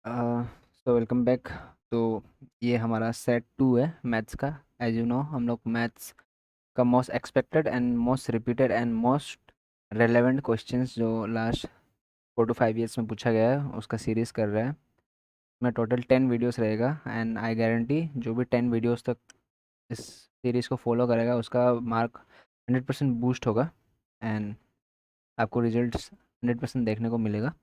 So welcome back. तो ये हमारा सेट 2 है मैथ्स का। एज यू नो हम लोग मैथ्स का most expected and most repeated and most relevant questions जो लास्ट 4 to 5 ईयर्स में पूछा गया है उसका सीरीज़ कर रहे हैं। मैं टोटल 10 वीडियोस रहेगा एंड आई गारंटी जो भी 10 वीडियोस तक इस सीरीज़ को फॉलो करेगा उसका मार्क 100% बूस्ट होगा एंड आपको रिजल्ट्स 100% देखने को मिलेगा।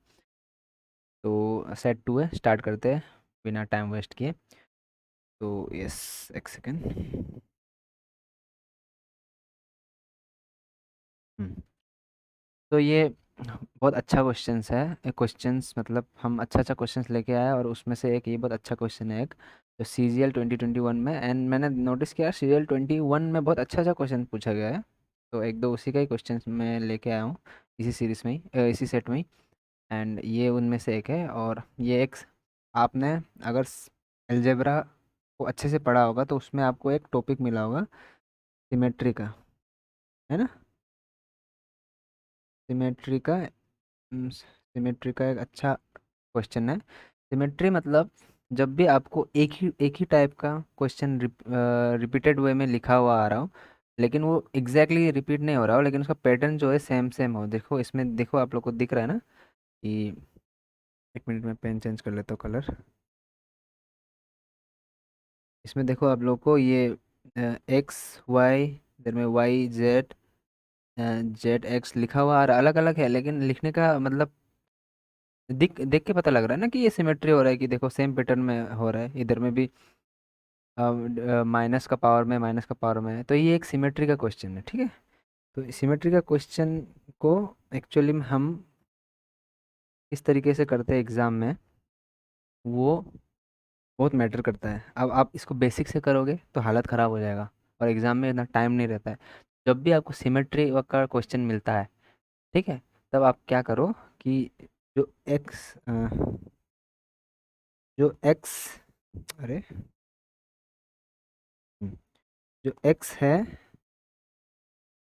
तो सेट 2 है, स्टार्ट करते हैं बिना टाइम वेस्ट किए। तो यस, एक सेकेंड। तो ये बहुत अच्छा क्वेश्चंस है। क्वेश्चंस मतलब हम अच्छा अच्छा क्वेश्चंस लेके आए और उसमें से एक ये बहुत अच्छा क्वेश्चन है एक जो सी जी एल 2021 में। एंड मैंने नोटिस किया सी जी एल 21 में बहुत अच्छा अच्छा क्वेश्चन पूछा गया है। तो एक दो उसी का ही क्वेश्चन मैं लेके आया हूँ इसी सीरीज में ही, इसी सेट में ही। एंड ये उनमें से एक है। और ये एक आपने अगर अलजेब्रा को अच्छे से पढ़ा होगा तो उसमें आपको एक टॉपिक मिला होगा सिमेट्री का, है ना। सिमेट्री का सिमेट्री का एक अच्छा क्वेश्चन है। सिमेट्री मतलब जब भी आपको एक ही टाइप का क्वेश्चन रिपीटेड वे में लिखा हुआ आ रहा हो, लेकिन वो एग्जैक्टली रिपीट नहीं हो रहा हो, लेकिन उसका पैटर्न जो है सेम सेम हो। देखो इसमें, देखो आप लोग को दिख रहा है ना कि, एक मिनट में पेन चेंज कर लेता हूँ कलर। इसमें देखो आप लोग को ये एक्स वाई, इधर में वाई जेड, जेड एक्स लिखा हुआ और अलग अलग है, लेकिन लिखने का मतलब दिख देख के पता लग रहा है ना कि ये सिमेट्री हो रहा है, कि देखो सेम पैटर्न में हो रहा है, इधर में भी माइनस का पावर में, माइनस का पावर में है। तो ये एक सिमेट्री का क्वेश्चन है, ठीक है। तो सिमेट्री का क्वेश्चन को एक्चुअली में हम इस तरीके से करते हैं एग्ज़ाम में, वो बहुत मैटर करता है। अब आप इसको बेसिक से करोगे तो हालत ख़राब हो जाएगा और एग्ज़ाम में इतना टाइम नहीं रहता है। जब भी आपको सिमेट्री का क्वेश्चन मिलता है, ठीक है, तब आप क्या करो कि जो एक्स जो एक्स अरे हम्म, जो एक्स है,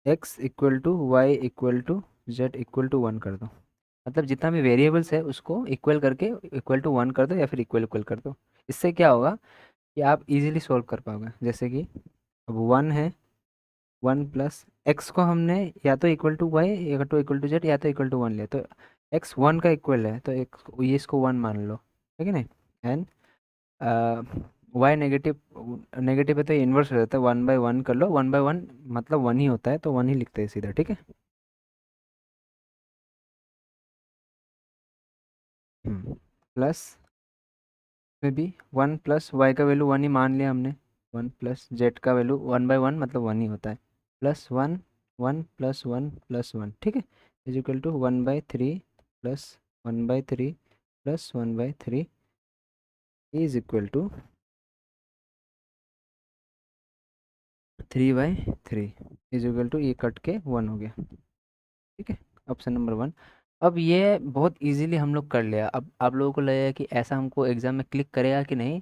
X equal to Y equal to Z equal to 1 कर दो। मतलब जितना भी वेरिएबल्स है उसको इक्वल करके इक्वल टू 1 कर दो या फिर इक्वल इक्वल कर दो। इससे क्या होगा कि आप इजीली सॉल्व कर पाओगे। जैसे कि अब 1 है, 1 प्लस एक्स को हमने या तो इक्वल टू वाई या तो इक्वल टू जेड या तो इक्वल टू 1 लिया, तो एक्स 1 का इक्वल है तो एक ये इसको 1 मान लो, ठीक है नहीं। एंड वाई नेगेटिव, नेगेटिव है तो ये इन्वर्स हो जाता है, 1/1 कर लो, 1/1 मतलब 1 ही होता है तो 1 ही लिखते हैं सीधा, ठीक है। प्लस में भी 1 प्लस वाई का वैल्यू 1 ही मान लिया हमने, 1 प्लस जेड का वैल्यू 1/1 मतलब 1 ही होता है, प्लस 1, 1 प्लस 1 प्लस 1, ठीक है, is equal to 1/3 plus 1/3 plus 1/3 is equal to 3/3 is equal to, ये कट के 1 हो गया, ठीक है। Option number 1। अब ये बहुत इजीली हम लोग कर लिया। अब आप लोगों को लगेगा कि ऐसा हमको एग्जाम में क्लिक करेगा कि नहीं,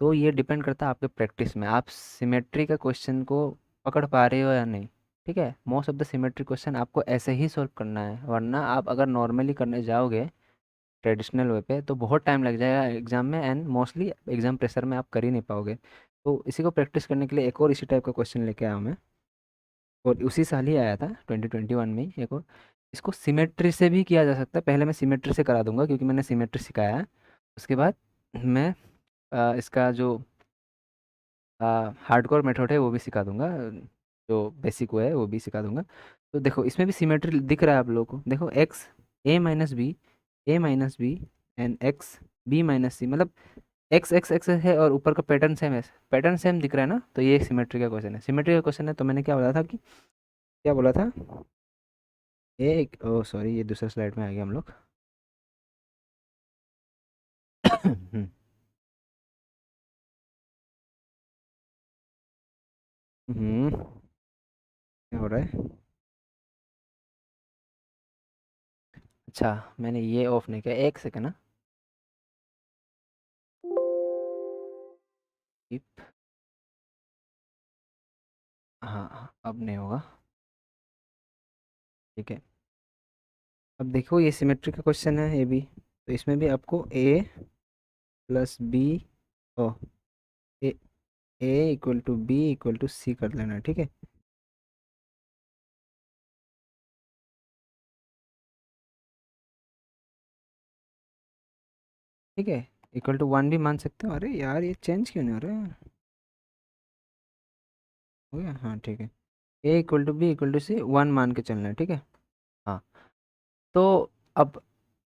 तो ये डिपेंड करता है आपके प्रैक्टिस में, आप सिमेट्री का क्वेश्चन को पकड़ पा रहे हो या नहीं, ठीक है। Most of the symmetry question आपको ऐसे ही सॉल्व करना है, वरना आप अगर नॉर्मली करने जाओगे ट्रेडिशनल वे पे तो बहुत टाइम लग जाएगा एग्जाम में एंड मोस्टली एग्जाम प्रेशर में आप कर ही नहीं पाओगे। तो इसी को प्रैक्टिस करने के लिए एक और इसी टाइप का क्वेश्चन लेके आया हूँ मैं, और उसी साल ही आया था 2021 में ही एक और। इसको सिमेट्री से भी किया जा सकता है, पहले मैं सिमेट्री से करा दूंगा क्योंकि मैंने सिमेट्री सिखाया है। उसके बाद मैं इसका जो हार्डकोर मेथड है वो भी सिखा दूंगा, जो बेसिक वो है वो भी सिखा दूंगा। तो देखो इसमें भी सिमेट्री दिख रहा है आप लोगों को, देखो x a minus b and x b minus c, मतलब एक्स एक्स एक्स है और ऊपर का पैटर्न सेम है, पैटर्न सेम दिख रहा है ना, तो ये सिमेट्री का क्वेश्चन है। सिमेट्री का क्वेश्चन है तो मैंने क्या बोला था कि, क्या बोला था, एक ओ सॉरी ये दूसरा स्लाइड में आ गया हम लोग। क्या हो रहा है। अच्छा, मैंने ये ऑफ नहीं किया, एक सेकंड ना। Keep- हाँ हाँ, अब नहीं होगा, ठीक है। अब देखो ये सिमेट्री का क्वेश्चन है ये भी, तो इसमें भी आपको a plus b o a a equal to b equal to c कर लेना, ठीक है। ठीक है, इक्वल टू वन भी मान सकते हो। अरे यार ये चेंज क्यों नहीं हो रहा है? हो गया, हाँ ठीक है। A equal to b equal to c one मान के चलना है, ठीक है। हाँ, तो अब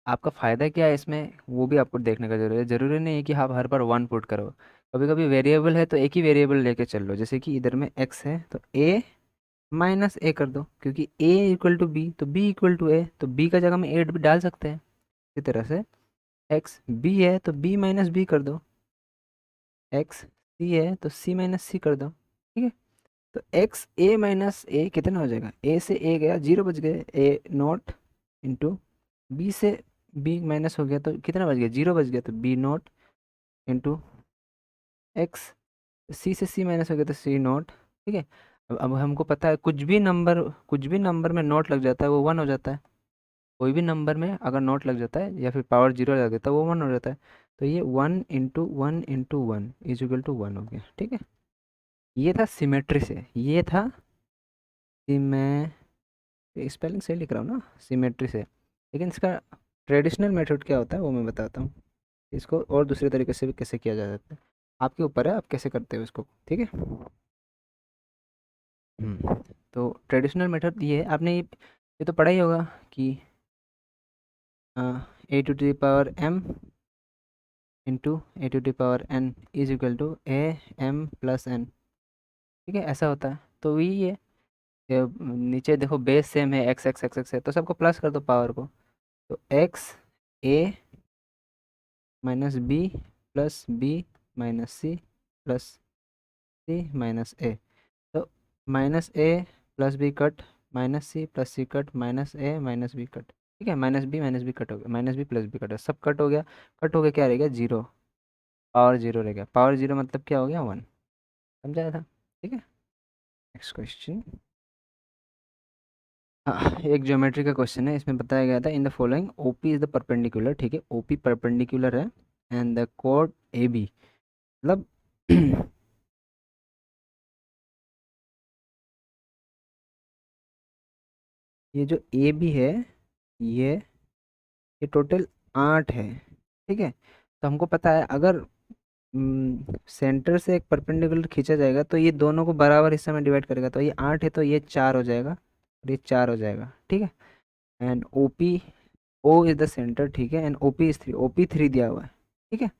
आपका फ़ायदा क्या है इसमें, वो भी आपको देखने का जरूरी है। ज़रूरी नहीं है कि आप हर बार वन पुट करो। कभी कभी वेरिएबल है तो एक ही वेरिएबल लेके चल लो, जैसे कि इधर में एक्स है तो ए माइनस ए कर दो, क्योंकि ए इक्वल टू बी तो बी इक्वल टू ए, तो बी का जगह में ए भी डाल सकते हैं। इसी तरह से एक्स बी है तो बी माइनस बी कर दो, एक्स सी है तो सी माइनस सी कर दो, ठीक है। तो एक्स ए माइनस ए कितना हो जाएगा, ए से ए गया जीरो बच गए, ए नॉट इंटू बी से बी माइनस हो गया तो कितना बच गया, जीरो बच गया, तो बी नॉट इंटू एक्स, सी से सी माइनस हो गया तो सी नॉट, ठीक है। अब हमको पता है कुछ भी नंबर में नोट लग जाता है वो वन हो जाता है। कोई भी नंबर में अगर नोट लग जाता है या फिर पावर जीरो लग जाता है वो वन हो जाता है। तो ये one into one is equal to one हो गया, ठीक है। ये था सिमेट्री से, ये था मैं स्पेलिंग सही लिख रहा हूँ ना, सिमेट्री से। लेकिन इसका ट्रेडिशनल मेथड क्या होता है वो मैं बताता हूँ। इसको और दूसरे तरीके से भी कैसे किया जा सकता है, आपके ऊपर है आप कैसे करते हो इसको, ठीक है। तो ट्रेडिशनल मेथड ये है, आपने ये तो पढ़ा ही होगा कि a to the power m into a to the power n is equal to a m plus n, ठीक है। ऐसा होता है तो वही है। नीचे देखो बेस सेम है, एक्स एक्स एक्स एक्स है तो सबको प्लस कर दो पावर को। तो x a minus b plus b minus c plus c minus a, तो minus a plus b cut, minus c plus c cut, minus a minus b cut, ठीक है। माइनस बी कट हो गया, minus b plus b cut, सब cut हो गया। Cut हो गया क्या रह गया, जीरो, पावर जीरो रह गया। पावर जीरो मतलब क्या हो गया, वन। समझाया था, ठीक है। Next question. हाँ, एक ज्योमेट्री का क्वेश्चन है, इसमें बताया गया था in the following OP is the perpendicular, ठीक है। ओपी परपेंडिकुलर है एंड द कोड ए बी, मतलब ये जो ए बी है ये ये टोटल 8 है, ठीक है। तो हमको पता है अगर सेंटर से एक परपेंडिकुलर खींचा जाएगा तो ये दोनों को बराबर हिस्से में डिवाइड करेगा, तो ये 8 है तो ये 4 हो जाएगा और ये 4 हो जाएगा, ठीक है। And O P, O is the centre, ठीक है। And O P is three, O P three दिया हुआ है, ठीक है।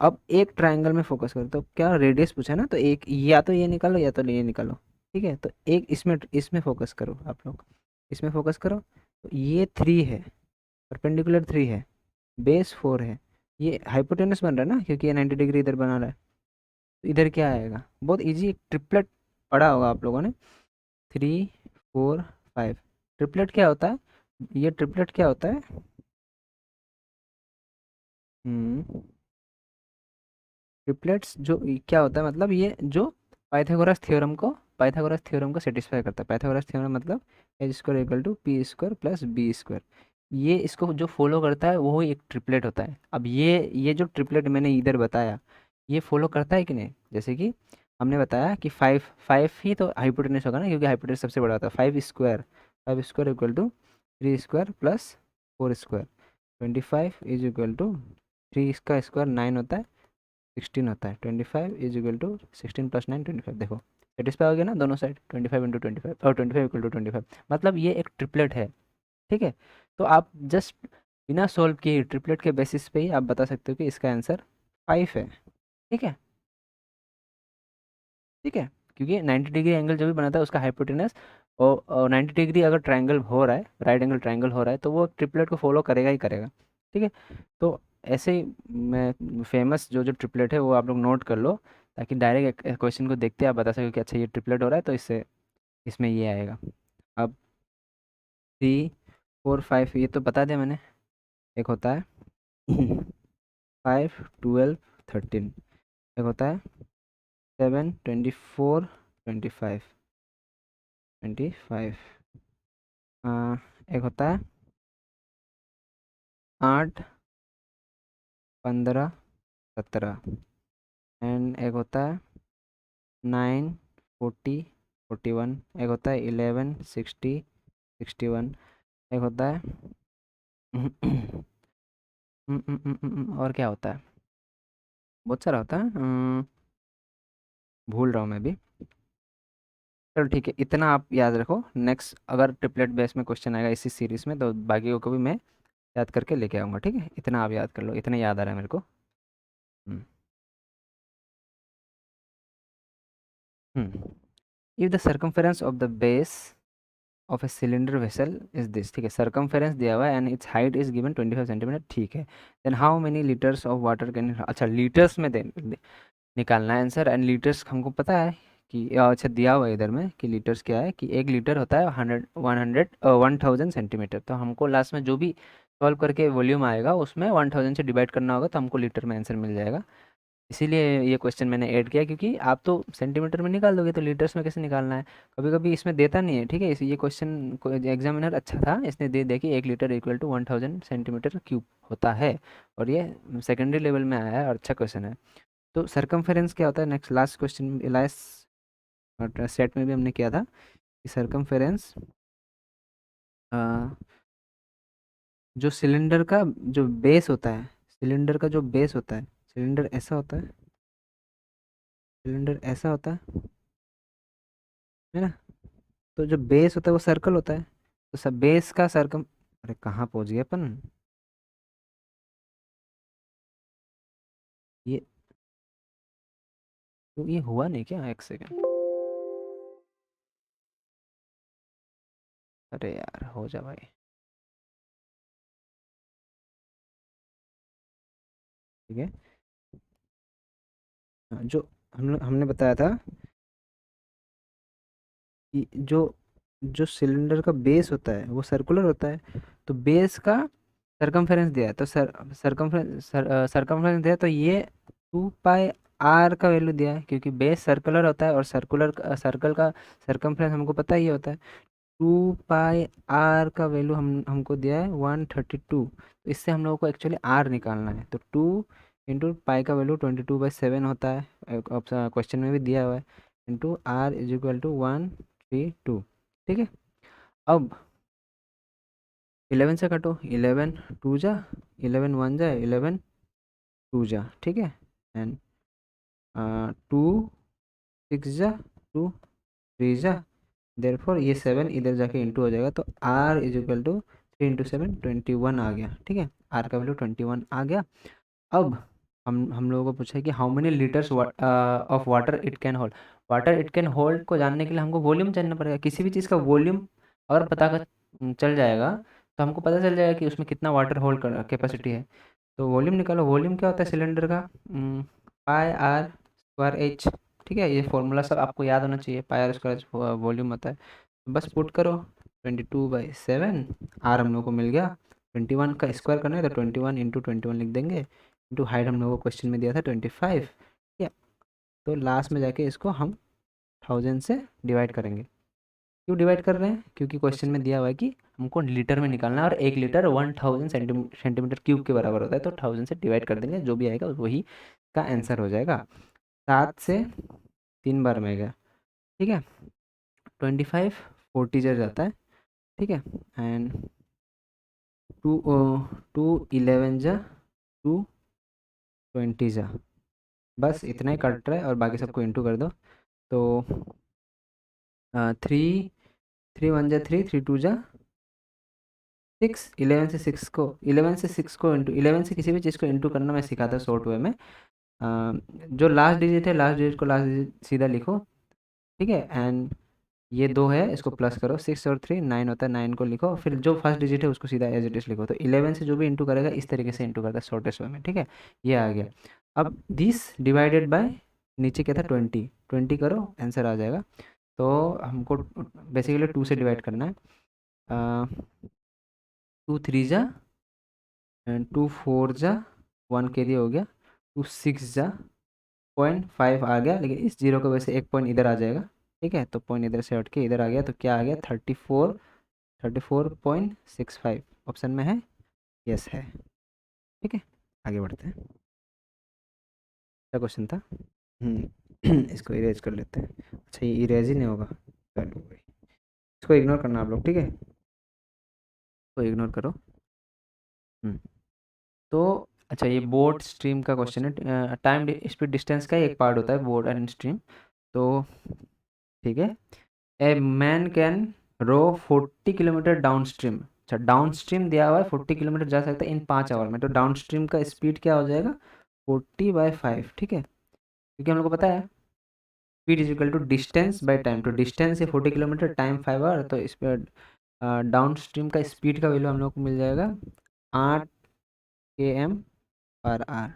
अब एक ट्राइंगल में फोकस करो, तो क्या रेडियस पूछा ना, तो एक या तो ये निकालो या तो ये निकालो, ठीक है। तो एक इसमें इसमें फोकस करो आप लोग, इसमें फोकस करो। तो ये थ्री है, परपेंडिकुलर थ्री है, बेस फोर है, ये हाइपोटेनस बन रहा है ना क्योंकि ये 90 डिग्री इधर बना रहा है। तो इधर क्या आएगा, बहुत इजी, एक ट्रिपलेट पढ़ा होगा आप लोगों ने, थ्री फोर फाइव। ट्रिपलेट क्या होता है, ये ट्रिपलेट क्या होता है, हम्म ट्रिपलेट्स जो क्या होता है, मतलब ये जो पाइथागोरस थ्योरम को सेटिस्फाई करता है। पाइथागोरस थ्योरम मतलब H square equal to P square plus B square, ये इसको जो फॉलो करता है वो एक ट्रिपलेट होता है। अब ये जो ट्रिपलेट मैंने इधर बताया ये फॉलो करता है कि नहीं, जैसे कि हमने बताया कि फाइव फाइव ही तो हाइपोटेनस होगा ना, क्योंकि हाइपोटेनस सबसे बड़ा होता है। Five square equal to three square plus four square, 25 is equal to three इसका स्क्वायर नाइन होता है, 16 होता है। 25 is equal to 16 plus nine 25, देखो सेटिस्फाई हो गया ना दोनों साइड, 25 इंटू 25 और 25 इक्वल टू 25, मतलब ये एक ट्रिपलेट है, ठीक है। तो आप जस्ट बिना सॉल्व किए ट्रिपलेट के बेसिस पे ही आप बता सकते हो कि इसका आंसर 5 है, ठीक है। ठीक है, क्योंकि 90 डिग्री एंगल जो भी बनाता है उसका हाइपोटेनस, और 90 डिग्री अगर ट्राइंगल हो रहा है, राइट एंगल ट्राइंगल हो रहा है, तो वो ट्रिपलेट को फॉलो करेगा ही करेगा, ठीक है। तो ऐसे ही मैं फेमस जो जो ट्रिपलेट है वो आप लोग नोट कर लो, ताकि डायरेक्ट क्वेश्चन को देखते आप बता सको कि अच्छा ये ट्रिपलेट हो रहा है तो इससे इसमें ये आएगा। अब थ्री फोर फाइव ये तो बता दिया मैंने। एक होता है 5 12 13, एक होता है 7 24 25 25, एक होता है 8 15 17 एंड एक होता है 9 40 41, एक होता है 11 60 61, एक होता है और क्या होता है, बहुत सारा होता है, भूल रहा हूँ मैं भी। चलो ठीक है, इतना आप याद रखो, नेक्स्ट अगर ट्रिपलेट बेस में क्वेश्चन आएगा इसी सीरीज में तो बाकी को भी मैं याद करके लेके आऊँगा, ठीक है, इतना आप याद कर लो, इतना याद आ रहा है मेरे को। Hmm if the circumference of the base of a cylinder vessel is this, ठीक है, सर्कमफेरेंस दिया हुआ है and it's height is given 25 centimetre, ठीक है, then how many litres of water can, अच्छा लीटर्स में दे निकालना है आंसर, एंड लीटर्स हमको पता है कि अच्छा दिया हुआ है इधर में कि लीटर्स क्या है, कि एक लीटर होता है 1000 सेंटीमीटर, तो हमको लास्ट में जो भी सॉल्व करके वॉल्यूम आएगा उसमें 1000 से डिवाइड करना होगा तो हमको लीटर में आंसर मिल जाएगा। इसीलिए ये क्वेश्चन मैंने ऐड किया, क्योंकि आप तो सेंटीमीटर में निकाल दोगे तो लीटर्स में कैसे निकालना है, कभी कभी इसमें देता नहीं है, ठीक है, इसी ये क्वेश्चन को एग्जामिनर अच्छा था, इसने दे दिया कि 1 litre equal to 1000 centimetre cube होता है, और ये सेकेंडरी लेवल में आया है और अच्छा क्वेश्चन है। तो सरकमफेरेंस क्या होता है, next last question last set में भी हमने किया था कि सरकमफेरेंस जो सिलेंडर का जो बेस होता है, सिलेंडर का जो बेस होता है, सिलेंडर ऐसा होता है, सिलेंडर ऐसा होता है ना, तो जो बेस होता है वो सर्कल होता है, तो सब बेस का सरकम, अरे कहाँ पहुंच गए अपन, ये तो ये हुआ नहीं क्या, एक सेकेंड, अरे यार हो जा भाई, ठीक है, जो हमने बताया था कि जो सिलेंडर का बेस होता है वो सर्कुलर होता है, तो बेस का सरकमफेरेंस दिया है, तो सरकमफेरेंस दिया है, तो ये 2 पाई आर का वैल्यू दिया है, क्योंकि बेस सर्कुलर होता है और सर्कल का सरकमफेरेंस हमको पता ही होता है, 2 पाई आर का वैल्यू हमको दिया है 132, तो इससे हम लोगों को एक्चुअली आर निकालना है, तो 2 इंटू पाई का वैल्यू 22/7 होता है, क्वेश्चन में भी दिया हुआ है, into R is equal to 132, ठीक है। अब 11 से कटो, 11 टू जा, 11 वन जा, 11 टू जा, ठीक है, एंड 2 6 जा, 2 3 जा, देयरफॉर ये 7 इधर जाके इंटू हो जाएगा, तो R is equal to 3 into 7 21 आ गया, ठीक है, आर का वैल्यू 21 आ गया। अब हम लोगों को पूछा है कि how many litres of water it can hold, water it can hold को जानने के लिए हमको वॉल्यूम जानना पड़ेगा, किसी भी चीज़ का वॉल्यूम अगर पता चल जाएगा तो हमको पता चल जाएगा कि उसमें कितना वाटर होल्ड कर कैपेसिटी है, तो वॉल्यूम निकालो, वॉल्यूम क्या होता है सिलेंडर का, पाई आर स्क्वायर एच, ठीक है, ये फॉर्मूला सब आपको याद होना चाहिए, पाई आर स्क्वायर वॉल्यूम होता है, बस पुट करो 22/7, आर हम लोग को मिल गया, 21 का स्क्वायर करना है तो 21 इंटू 21 लिख देंगे, इंटू हाइट हम लोग को क्वेश्चन में दिया था 25, ठीक है, तो लास्ट में जाके इसको हम 1000 से डिवाइड करेंगे, क्यों डिवाइड कर रहे हैं, क्योंकि क्वेश्चन में दिया हुआ है कि हमको लीटर में निकालना है और 1 लीटर 1000 सेंटीमीटर क्यूब के बराबर होता है, तो 1000 से डिवाइड कर देंगे, जो भी आएगा वही का आंसर हो जाएगा, 7 से 3 बार में गया, ठीक है, 25 40 जर जाता है, ठीक है, एंड 2 11 जा, 2 20 जा, बस इतना ही कट रहा है और बाकी सबको इंटू कर दो, तो 3 3 1 जा 3 3 2 जा 6, 11 से 6 को इंटू 11 से किसी भी चीज़ को इंटू करना मैं सिखाता शॉर्ट वे में, जो लास्ट डिजिट है लास्ट डिजिट को लास्ट डिजिट सीधा लिखो, ठीक है, एंड ये 2 है इसको प्लस करो, 6 और 3 9 होता है, 9 को लिखो, फिर जो फर्स्ट डिजिट है उसको सीधा एज इट इज लिखो, तो 11 से जो भी इंटू करेगा इस तरीके से इंटू करता है शॉर्टेस्ट वे में, ठीक है, ये आ गया। अब दिस डिवाइडेड बाय नीचे क्या था 20, 20 करो आंसर आ जाएगा, तो हमको बेसिकली 2 से डिवाइड करना है, 2 3 जा एंड 2 4 जा, 1 कैरी हो गया, 2 6 जा, 0.5 आ गया, लेकिन इस जीरो की वजह से एक पॉइंट इधर आ जाएगा, ठीक है, तो पॉइंट इधर से हट के इधर आ गया, तो क्या आ गया 34.65 ऑप्शन में है, यस है, ठीक है, आगे बढ़ते हैं। अच्छा क्वेश्चन था। इसको इरेज कर लेते हैं। अच्छा, ये इरेज ही नहीं होगा, चलो भाई इसको इग्नोर करना आप लोग, ठीक है, तो इग्नोर करो। हम्म, तो अच्छा, ये बोट स्ट्रीम का क्वेश्चन है। टाइम स्पीड डिस्टेंस का एक पार्ट होता है बोट एंड स्ट्रीम। तो ठीक है, a man can row 40 kilometre downstream. अच्छा, डाउन स्ट्रीम दिया हुआ है 40 किलोमीटर जा सकता है इन 5 आवर में, तो डाउन स्ट्रीम का स्पीड क्या हो जाएगा, 40/5, ठीक है, क्योंकि हम लोग को पता है speed is equal to distance by time. तो डिस्टेंस है 40 किलोमीटर, टाइम 5 आवर, तो इस पर डाउन स्ट्रीम का स्पीड का वैल्यू हम लोग को मिल जाएगा 8 km/h,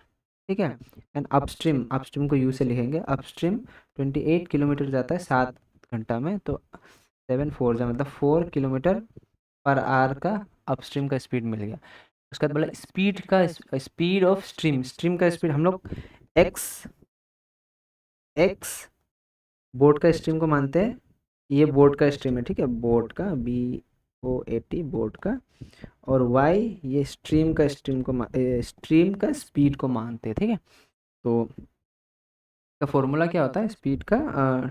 ठीक है। एंड अपस्ट्रीम, अपस्ट्रीम को यू से लिखेंगे, अपस्ट्रीम 28 किलोमीटर जाता है 7 घंटा में, तो 7 4 जा मतलब 4 km/h का अपस्ट्रीम का स्पीड मिल गया। उसके बाद बोला स्पीड का, स्पीड ऑफ स्ट्रीम, स्ट्रीम का स्पीड हम लोग एक्स एक्स बोट का स्ट्रीम को मानते हैं, ये बोट का स्ट्रीम है, ठीक है, बोट का BOAT बोट का, और वाई ये स्ट्रीम का, स्ट्रीम को स्ट्रीम का स्पीड को मानते हैं, ठीक है। तो का फॉर्मूला क्या होता है स्पीड का,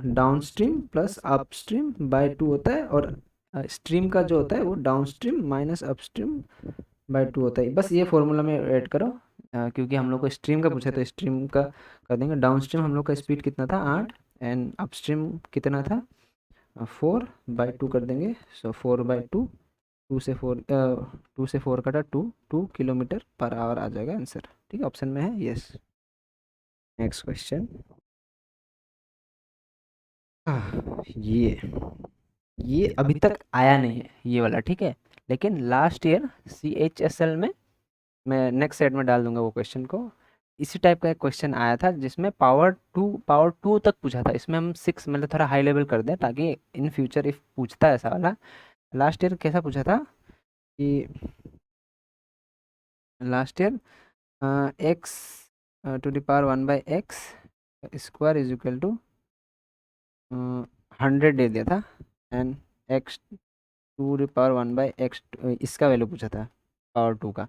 downstream plus upstream by 2 होता है, और स्ट्रीम का जो होता है वो downstream minus upstream by 2 होता है। बस ये फॉर्मूला में ऐड करो, क्योंकि हम लोग को स्ट्रीम का पूछा तो स्ट्रीम का कर देंगे। डाउन स्ट्रीम हम लोग का स्पीड कितना था 8, एंड अप स्ट्रीम कितना था 4/2 कर देंगे, सो 4/2, 2 से 4 कटा 2 किलोमीटर/आवर आ जाएगा आंसर, ठीक है, ऑप्शन में है यस। नेक्स्ट क्वेश्चन, ये अभी तक आया नहीं है ये वाला, ठीक है, लेकिन लास्ट ईयर CHSL में मैं नेक्स्ट सेट में डाल दूंगा वो क्वेश्चन को। इसी टाइप का एक क्वेश्चन आया था जिसमें पावर टू तक पूछा था, इसमें हम 6 मतलब थोड़ा हाई लेवल कर दें ताकि इन फ्यूचर इफ पूछता है ऐसा वाला। लास्ट ईयर कैसा पूछा था कि last year x⁴ square is equal to 100 दे दिया था, एंड x⁴ इसका वैल्यू पूछा था पावर टू का,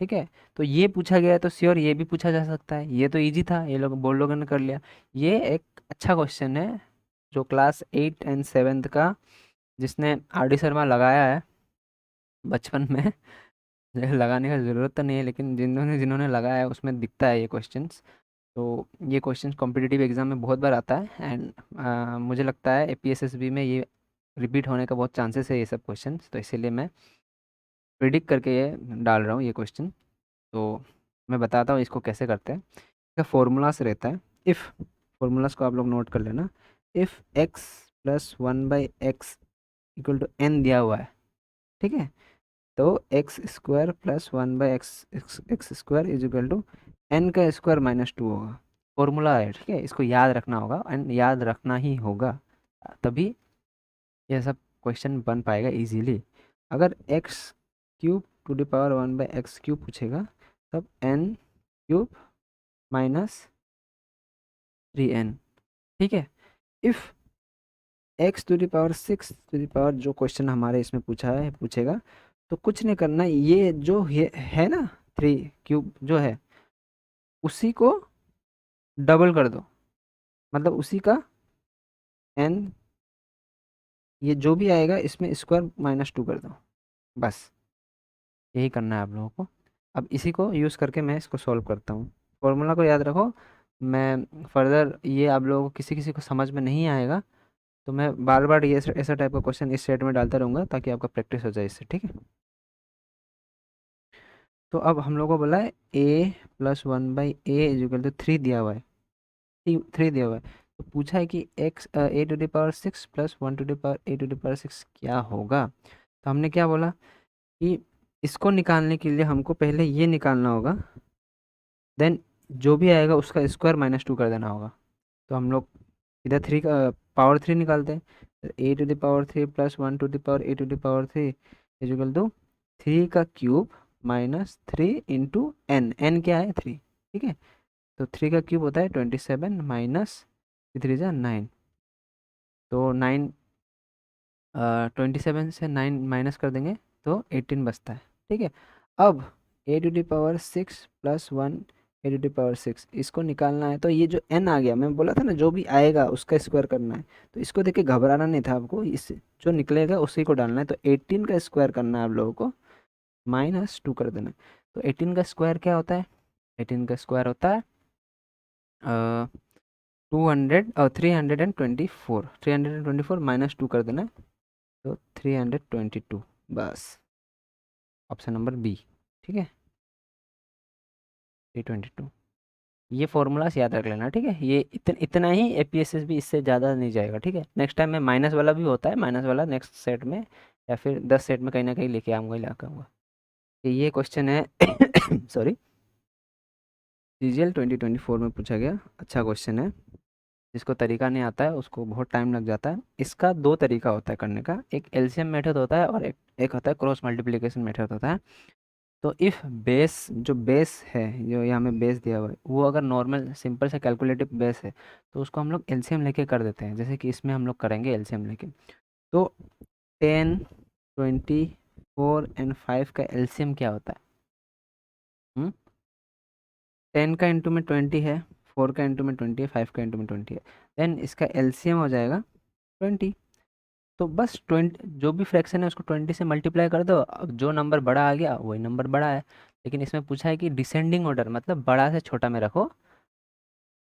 ठीक है। तो ये पूछा गया है तो श्योर ये भी पूछा जा सकता है, ये तो इजी था, ये लोग बोल लोगों ने कर लिया। ये एक अच्छा क्वेश्चन है जो क्लास 8 एंड 7th का, जिसने RD शर्मा लगाया है बचपन में मुझे लगाने का ज़रूरत तो नहीं है, लेकिन जिन्होंने जिन्होंने लगाया है उसमें दिखता है ये क्वेश्चंस। तो ये क्वेश्चंस कॉम्पिटिटिव एग्जाम में बहुत बार आता है, एंड मुझे लगता है APSSB में ये रिपीट होने का बहुत चांसेस है ये सब क्वेश्चंस, तो इसीलिए मैं प्रिडिक्ट करके ये डाल रहा हूँ ये क्वेश्चन। तो मैं बताता हूँ इसको कैसे करते हैं। इसका फॉर्मूलास रहता है, इफ़, फॉर्मूलास को आप लोग नोट कर लेना, इफ़ x + 1/x = n दिया हुआ है, ठीक है, तो x² + 1/x² = n का स्क्वायर माइनस 2 होगा। फॉर्मूला है, ठीक है, इसको याद रखना होगा, एंड याद रखना ही होगा, तभी ये सब क्वेश्चन बन पाएगा इजीली। अगर x³ ⁴ पूछेगा तब n³ - 3n, ठीक है। इफ़ x⁶ जो क्वेश्चन हमारे इसमें पूछेगा, तो कुछ नहीं करना, ये जो है ना 3³ जो है उसी को डबल कर दो, मतलब उसी का n, ये जो भी आएगा इसमें स्क्वायर माइनस 2 कर दो, बस यही करना है आप लोगों को। अब इसी को यूज़ करके मैं इसको सॉल्व करता हूँ। फॉर्मूला को याद रखो, मैं फर्दर ये आप लोगों को किसी किसी को समझ में नहीं आएगा तो मैं बार बार ये ऐसा टाइप का क्वेश्चन इस सेट में डालता रहूँगा ताकि आपका प्रैक्टिस हो जाए इससे, ठीक है। तो अब हम लोगों को बोला है a+1/a = 3 दिया हुआ है, 3 दिया हुआ है, तो पूछा है कि a⁶ + 1⁴ क्या होगा। तो हमने क्या बोला कि इसको निकालने के लिए हमको पहले ये निकालना होगा, देन जो भी आएगा उसका स्क्वायर माइनस 2 कर देना होगा। तो हम लोग इधर 3 का पावर 3 निकालते हैं, a⁴ + 1⁴ = 3 माइनस 3 इंटू n क्या है 3, ठीक है। तो 3 का क्यूब होता है 27 माइनस 3 × 9, तो 9 27 से 9 माइनस कर देंगे तो 18 बचता है, ठीक है। अब a⁶ + 1 8 टू पावर 6 इसको निकालना है। तो ये जो n आ गया, मैं बोला था ना जो भी आएगा उसका स्क्वायर करना है। तो इसको देख के घबराना नहीं था आपको, इस जो निकलेगा उसी को डालना है। तो 18 का स्क्वायर करना है आप लोगों को, -2 कर देना है। तो 18 का स्क्वायर क्या होता है? 18 का स्क्वायर होता है 200 और 324, 324 -2 कर देना है, तो 322, बस ऑप्शन नंबर बी। ठीक है, 322। ये फॉर्मूलास याद रख लेना, ठीक है। ये इतना ही एपीएसएस भी, इससे ज़्यादा नहीं जाएगा, ठीक है। नेक्स्ट टाइम में माइनस वाला भी होता है, माइनस वाला नेक्स्ट सेट में या फिर 10 सेट में कहीं ना कहीं लेके आऊँगा, ला आऊँगा। ये क्वेश्चन है सॉरी, सीजीएल 2024 में पूछा गया, अच्छा क्वेश्चन है। जिसको तरीका नहीं आता है उसको बहुत टाइम लग जाता है। इसका दो तरीका होता है करने का, एक एलसीएम मेथड होता है और एक होता है क्रॉस मल्टीप्लिकेशन मेथड होता है। तो इफ़ बेस, जो बेस है, जो यहाँ में बेस दिया हुआ है, वो अगर नॉर्मल सिंपल से कैलकुलेटिव बेस है तो उसको हम लोग एलसीएम लेके कर देते हैं, जैसे कि इसमें हम लोग करेंगे एलसीएम लेके। तो 10, 24 एंड 5 का एलसीएम क्या होता है? 10 का इंटू में 20 है, 4 का इंटू में 20 है, 5 का इंटू में 20 है। देन इसका एलसीएम हो जाएगा 20। तो बस 20, जो भी फ्रैक्शन है उसको 20 से मल्टीप्लाई कर दो, अब जो नंबर बड़ा आ गया वही नंबर बड़ा है। लेकिन इसमें पूछा है कि डिसेंडिंग ऑर्डर, मतलब बड़ा से छोटा में रखो,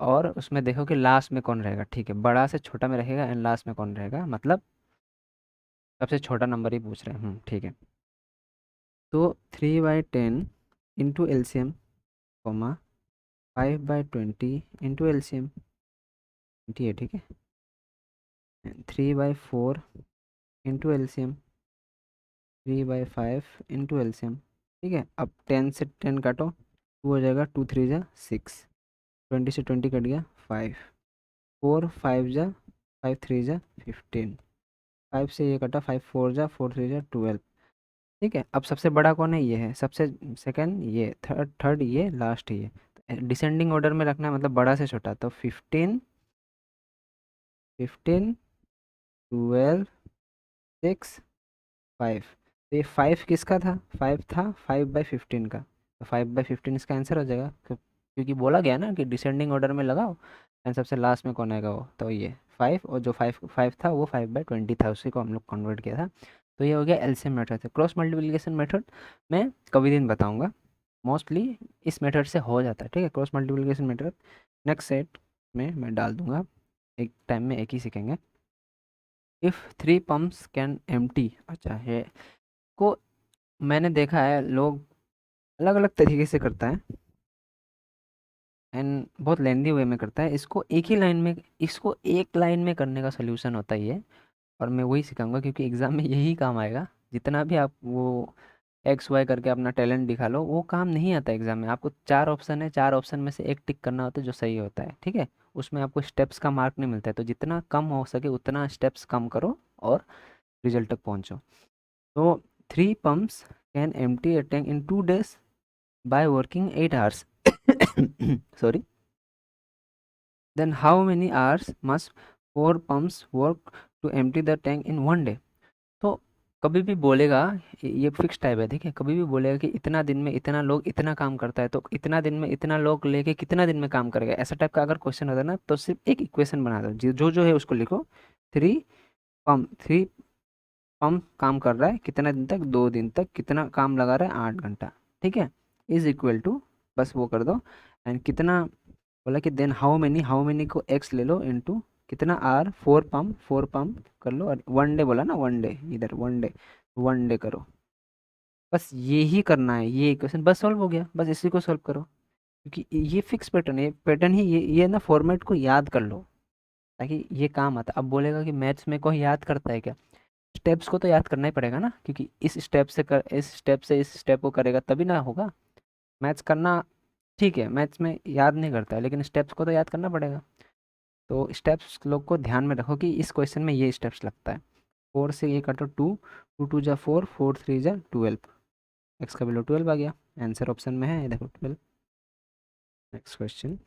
और उसमें देखो कि लास्ट में कौन रहेगा। ठीक है, बड़ा से छोटा में रखेगा एंड लास्ट में कौन रहेगा, मतलब सबसे छोटा नंबर ही पूछ रहे हैं। ठीक है। तो 3/10 into LCM, comma 5/20 into LCM, है, ठीक है। 3/4 इंटू एलसीएम, 3/5 इंटू एलसीएम, ठीक है। अब 10 से 10 काटो, 2 हो जाएगा, 2 3 जा 6, 20 से 20 कट गया 5, 4 5 जा 5 3 जा 15, 5 से ये कटा, 5 4 जा 4 3 जा 12। ठीक है, अब सबसे बड़ा कौन है? ये है सबसे, सेकंड ये, थर्ड ये, लास्ट ये। डिसेंडिंग ऑर्डर में रखना है, मतलब बड़ा से छोटा। तो 15, 15, 12, 6, 5। तो ये 5 किसका था? 5 था 5/15 का। तो 5/15 इसका आंसर हो जाएगा, क्योंकि बोला गया ना कि डिसेंडिंग ऑर्डर में लगाओ एंड सबसे लास्ट में कौन आएगा वो। तो ये 5, और जो 5 5 था वो 5/20 था, उसी को हम लोग कन्वर्ट किया था। तो ये हो गया एलसीएम मेथड से। क्रॉस मल्टीप्लिकेशन मेथड मैं कभी दिन बताऊंगा, मोस्टली इस मेथड से हो जाता है, ठीक है। Cross multiplication method next set में मैं डाल दूंगा, एक टाइम में एक ही सीखेंगे। इफ़ 3 पम्प्स कैन एम्प्टी, अच्छा है, को मैंने देखा है लोग अलग अलग तरीके से करता है एंड बहुत लेंदी वे में करता है। इसको एक ही लाइन में, इसको एक लाइन में करने का सोल्यूशन होता है ये, और मैं वही सिखाऊंगा क्योंकि एग्ज़ाम में यही काम आएगा। जितना भी आप वो एक्स वाई करके अपना टैलेंट दिखा लो, वो काम नहीं आता एग्ज़ाम में। आपको 4 ऑप्शन है, 4 ऑप्शन में से एक टिक करना होता है जो सही होता है, ठीक है। उसमें आपको स्टेप्स का मार्क नहीं मिलता है, तो जितना कम हो सके उतना स्टेप्स कम करो और रिजल्ट तक पहुँचो। तो 3 pumps can empty a tank in 2 days by working 8 hours. Sorry. Then how many hours must 4 pumps work to empty the tank in 1 day? तो कभी भी बोलेगा, ये फिक्स टाइप है, ठीक है। कभी भी बोलेगा कि इतना दिन में इतना लोग इतना काम करता है, तो इतना दिन में इतना लोग लेके कितना दिन में काम करेगा, ऐसा टाइप का अगर क्वेश्चन होता है ना, तो सिर्फ एक इक्वेशन बना दो, जो है उसको लिखो। 3 पंप काम कर रहा है कितना दिन तक? 2 दिन तक। कितना काम लगा रहा है? 8 घंटा, ठीक है। इज इक्वल टू, बस वो कर दो। एंड कितना बोला कि देन हाउ मेनी को एक्स ले लो इनटू कितना आर, 4 पंप कर लो, और 1 डे बोला ना, 1 डे, इधर 1 डे, 1 डे करो। बस यही करना है, ये इक्वेशन बस सॉल्व हो गया, बस इसी को सॉल्व करो। क्योंकि ये फिक्स पैटर्न है, पैटर्न ही ये ना, फॉर्मेट को याद कर लो ताकि ये काम आता। अब बोलेगा कि मैथ्स में कोई याद करता है क्या? स्टेप्स को तो याद करना ही पड़ेगा ना, क्योंकि इस स्टेप से इस स्टेप को करेगा तभी ना होगा। मैथ्स करना ठीक है, मैथ्स में याद नहीं करता है, लेकिन स्टेप्स को तो याद करना पड़ेगा। तो स्टेप्स लोग को ध्यान में रखो कि इस क्वेश्चन में ये स्टेप्स लगता है। 4 से ये काटो, 2, 2 2 जा 4, 4 3 जा 12, एक्स का वैल्यू 12 आ गया। आंसर ऑप्शन में है, ये देखो 12। नेक्स्ट क्वेश्चन,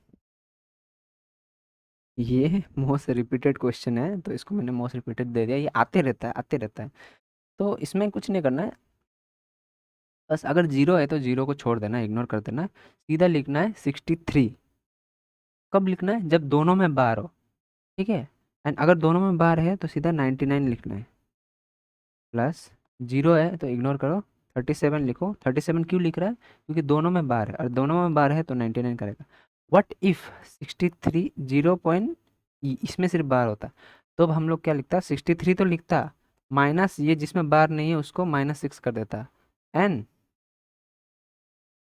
ये मोस्ट रिपीटेड क्वेश्चन है, तो इसको मैंने मोस्ट रिपीटेड दे दिया। ये आते रहता है, आते रहता है। तो इसमें कुछ नहीं करना है, बस अगर जीरो है तो जीरो को छोड़ देना, इग्नोर कर देना, सीधा लिखना है 63। कब लिखना है? जब दोनों में बार हो, ठीक है। एंड अगर दोनों में बार है तो सीधा 99 लिखना है, प्लस जीरो है तो इग्नोर करो, 37 लिखो। 37 क्यों लिख रहा है? क्योंकि दोनों में बार है, और दोनों में बार है तो 99 करेगा। व्हाट इफ 63 जीरो पॉइंट, इसमें सिर्फ बार होता, तो अब हम लोग क्या लिखता? 63 तो लिखता, माइनस ये जिसमें बार नहीं है उसको -6 कर देता, एन